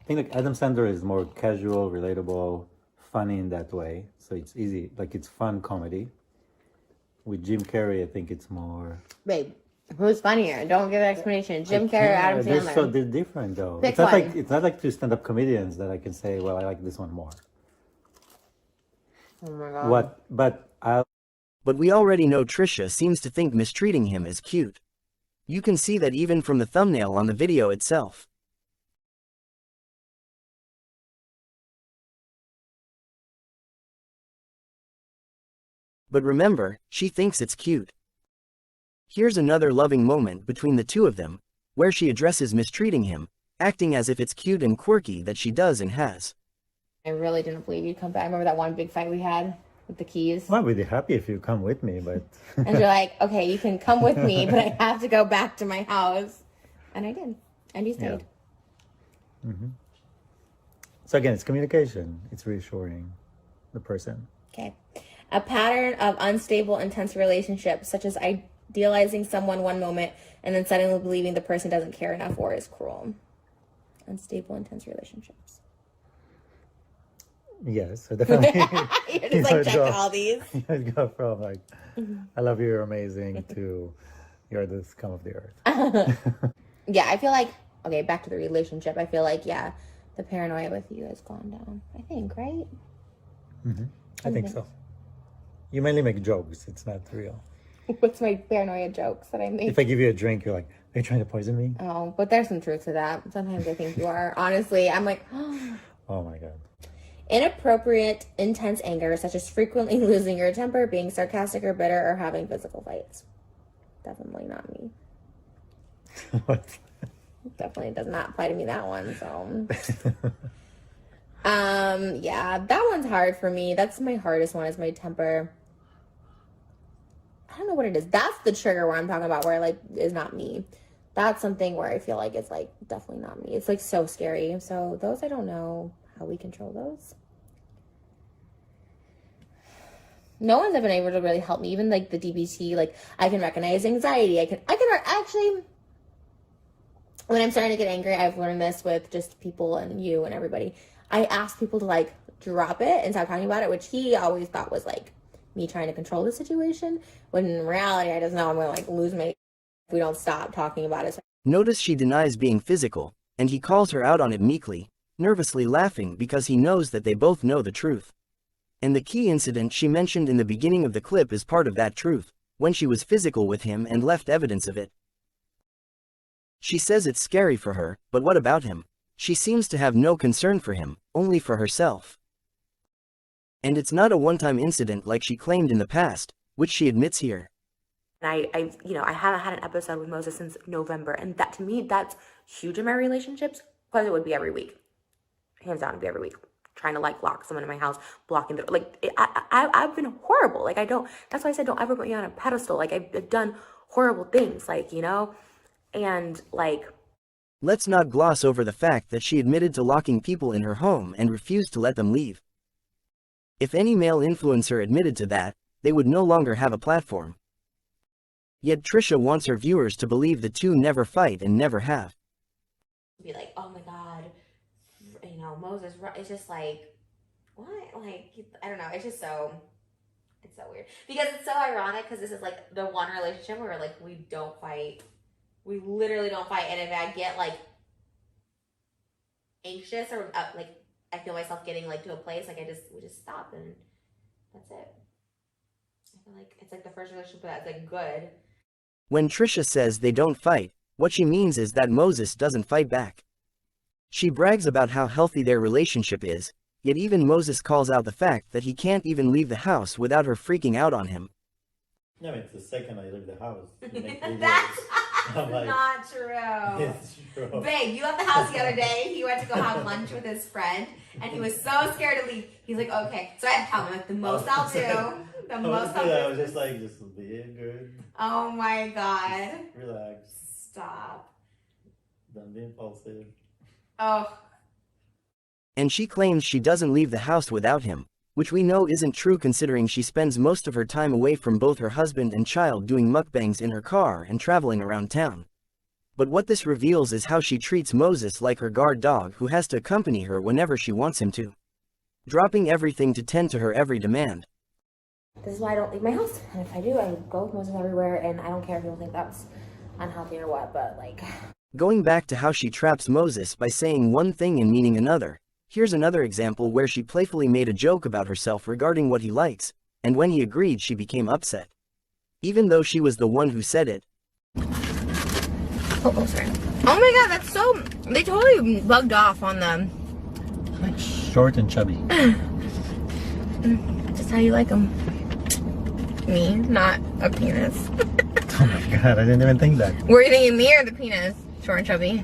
think like Adam Sandler is more casual, relatable, funny in that way. So it's easy, like it's fun comedy. With Jim Carrey, I think it's more. Babe, who's funnier? Don't give an explanation. Jim Carrey or Adam Sandler? They're different though. Pick It's not one. like it's not like two stand-up comedians that I can say, well, I like this one more. Oh my god. What? But we already know Trisha seems to think mistreating him is cute. You can see that even from the thumbnail on the video itself. But remember, she thinks it's cute. Here's another loving moment between the two of them, where she addresses mistreating him, acting as if it's cute and quirky that she does and has. I really didn't believe you'd come back. I remember that one big fight we had with the keys. Well, I'm really happy if you come with me, but. And you're like, okay, you can come with me, but I have to go back to my house. And I did. And you stayed. Yeah. Mm-hmm. So again, it's communication. It's reassuring the person. Okay. A pattern of unstable, intense relationships, such as idealizing someone one moment and then suddenly believing the person doesn't care enough or is cruel. Unstable, intense relationships. Yes, so definitely. You're just like checking all these. I'd go from like, I love you, you're amazing, to you're the scum of the earth. Yeah, I feel like, okay, back to the relationship. I feel like, yeah, the paranoia with you has gone down. I think, right? I think so. You mainly make jokes, it's not real. What's my paranoia jokes that I make? If I give you a drink, you're like, are you trying to poison me? Oh, but there's some truth to that. Sometimes I think you are. Honestly, I'm like, Oh my God. inappropriate, intense anger, such as frequently losing your temper, being sarcastic or bitter, or having physical fights. Definitely not me. What? Definitely does not apply to me, that one. So, yeah, that one's hard for me. That's my hardest one, is my temper. I don't know what it is. That's the trigger where I'm talking about, where like is not me. That's something where I feel like it's like definitely not me. It's like so scary. So those, I don't know how we control those. No one's been able to really help me. Even like the DBT, like I can recognize anxiety. I can actually, when I'm starting to get angry, I've learned this with just people and you and everybody. I ask people to like drop it and stop talking about it, which he always thought was like me trying to control the situation. When in reality, I just know I'm gonna like lose my if we don't stop talking about it. Notice she denies being physical, and he calls her out on it meekly, nervously laughing because he knows that they both know the truth. And the key incident she mentioned in the beginning of the clip is part of that truth, when she was physical with him and left evidence of it. She says it's scary for her, but what about him? She seems to have no concern for him, only for herself. And it's not a one-time incident like she claimed in the past, which she admits here. And I haven't had an episode with Moses since November, and that to me, that's huge in my relationships, because it would be every week. Hands down, it'd be every week. Trying to like lock someone in my house, blocking the, like, I've been horrible. Like, that's why I said don't ever put me on a pedestal. Like, I've done horrible things, like, you know, and like. Let's not gloss over the fact that she admitted to locking people in her home and refused to let them leave. If any male influencer admitted to that, they would no longer have a platform. Yet Trisha wants her viewers to believe the two never fight and never have. Be like, oh my God, you know, Moses, it's just like, what? Like, I don't know. It's so weird. Because it's so ironic, because this is like the one relationship where like we don't fight. We literally don't fight. And if I get like anxious or like I feel myself getting like to a place, like we just stop and that's it. I feel like it's like the first relationship that's like good. When Trisha says they don't fight, what she means is that Moses doesn't fight back. She brags about how healthy their relationship is, yet even Moses calls out the fact that he can't even leave the house without her freaking out on him. No, it's the second I leave the house. That's like, not true. It's true. Babe, you left the house the other day. He went to go have lunch with his friend, and he was so scared to leave. He's like, okay. So I had to tell him, like, the most I'll do. The most I'll do. I was just like, just being good. Oh my God. Relax. Stop. Don't be impulsive. Oh. And she claims she doesn't leave the house without him, which we know isn't true considering she spends most of her time away from both her husband and child doing mukbangs in her car and traveling around town. But what this reveals is how she treats Moses like her guard dog who has to accompany her whenever she wants him to, dropping everything to tend to her every demand. This is why I don't leave my house. And if I do, I go with Moses everywhere, and I don't care if people think that's unhealthy or what, but like. Going back to how she traps Moses by saying one thing and meaning another, here's another example where she playfully made a joke about herself regarding what he likes, and when he agreed she became upset. Even though she was the one who said it. Oh, sorry. Oh my God, that's so, they totally bugged off on them. Like short and chubby. Just how you like them. Me, not a penis. Oh my God, I didn't even think that. Were you thinking me or the penis? Short and chubby?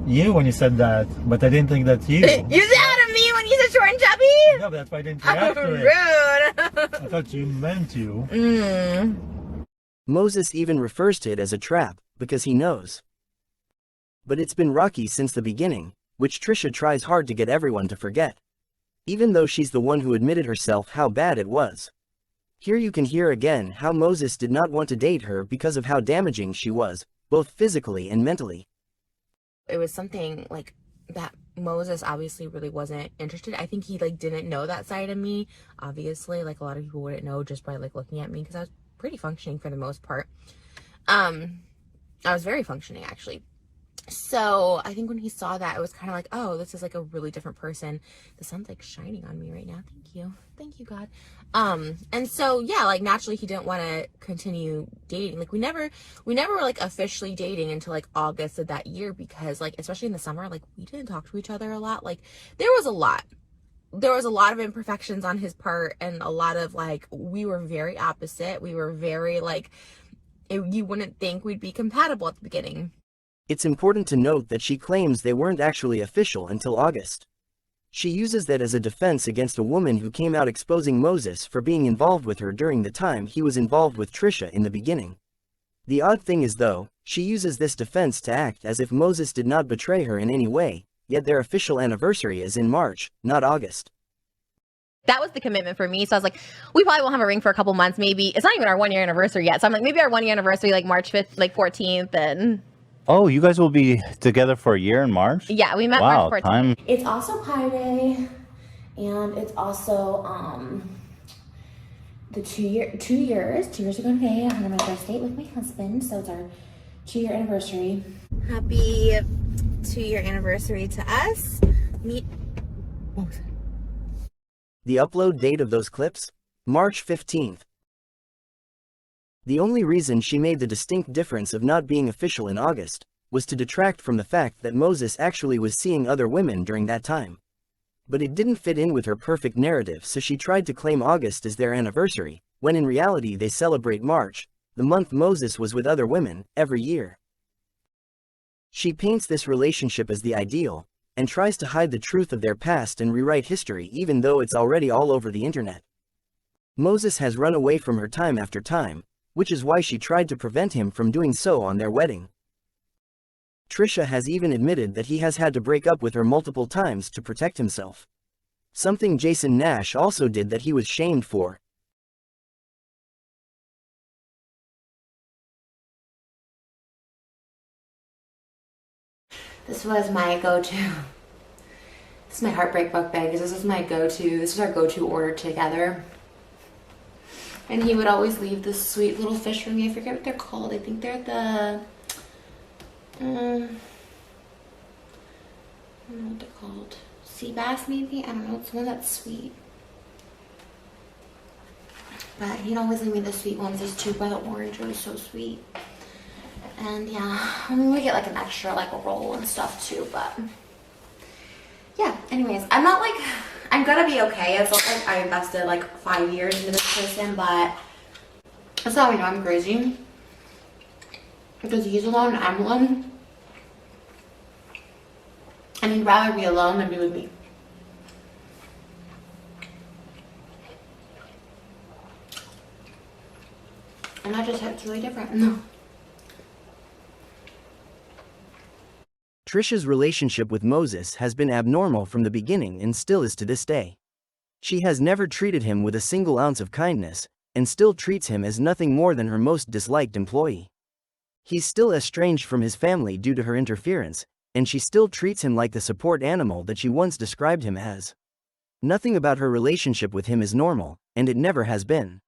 You when you said that, but I didn't think that's you. You said that to me when you said short and chubby? No, but that's why I didn't react to it. Rude. I thought you meant you. Moses even refers to it as a trap, because he knows. But it's been rocky since the beginning, which Trisha tries hard to get everyone to forget. Even though she's the one who admitted herself how bad it was. Here you can hear again how Moses did not want to date her because of how damaging she was, both physically and mentally. It was something like that Moses obviously really wasn't interested. I think he like didn't know that side of me. Obviously, like a lot of people wouldn't know just by like looking at me, because I was pretty functioning for the most part. I was very functioning actually. So I think when he saw that, it was kind of like, oh, this is like a really different person. The sun's like shining on me right now. Thank you, God. And so yeah, like naturally he didn't want to continue dating. Like we never were like officially dating until like August of that year, because like especially in the summer, like we didn't talk to each other a lot. Like there was a lot of imperfections on his part, and a lot of like, we were very opposite. We were very like, you wouldn't think we'd be compatible at the beginning. It's important to note that she claims they weren't actually official until August. She uses that as a defense against a woman who came out exposing Moses for being involved with her during the time he was involved with Trisha in the beginning. The odd thing is though, she uses this defense to act as if Moses did not betray her in any way, yet their official anniversary is in March, not August. That was the commitment for me. So I was like, we probably won't have a ring for a couple months. Maybe it's not even our 1 year anniversary yet. So I'm like, maybe our 1 year anniversary, like March 5th, like 14th. And Oh, you guys will be together for a year in March? yeah, we met Wow, March 14th. time. It's also Pi Day, and it's also the 2 years ago today. I had my first date with my husband, so it's our 2-year anniversary. Happy 2-year anniversary to us. The upload date of those clips? March 15th. The only reason she made the distinct difference of not being official in August was to detract from the fact that Moses actually was seeing other women during that time. But it didn't fit in with her perfect narrative, so she tried to claim August as their anniversary, when in reality they celebrate March, the month Moses was with other women, every year. She paints this relationship as the ideal, and tries to hide the truth of their past and rewrite history even though it's already all over the internet. Moses has run away from her time after time, which is why she tried to prevent him from doing so on their wedding. Trisha has even admitted that he has had to break up with her multiple times to protect himself. Something Jason Nash also did that he was shamed for. This was my go-to. This is my heartbreak book bag, because this is my go-to. This is our go-to order together. And he would always leave this sweet little fish for me. I forget what they're called. I think they're the... I don't know what they're called. Sea bass, maybe? I don't know. It's one that's sweet. But he'd always leave me the sweet ones. These 2 by the orange are so sweet. And yeah, I mean, we get like an extra like a roll and stuff too, but yeah, anyways, I'm not like, I'm gonna be okay. It's not like I invested like 5 years into this person, but that's how we know I'm crazy. Because he's alone, I'm alone. And he'd rather be alone than be with me. And that just hits really different. No. Trisha's relationship with Moses has been abnormal from the beginning and still is to this day. She has never treated him with a single ounce of kindness, and still treats him as nothing more than her most disliked employee. He's still estranged from his family due to her interference, and she still treats him like the support animal that she once described him as. Nothing about her relationship with him is normal, and it never has been.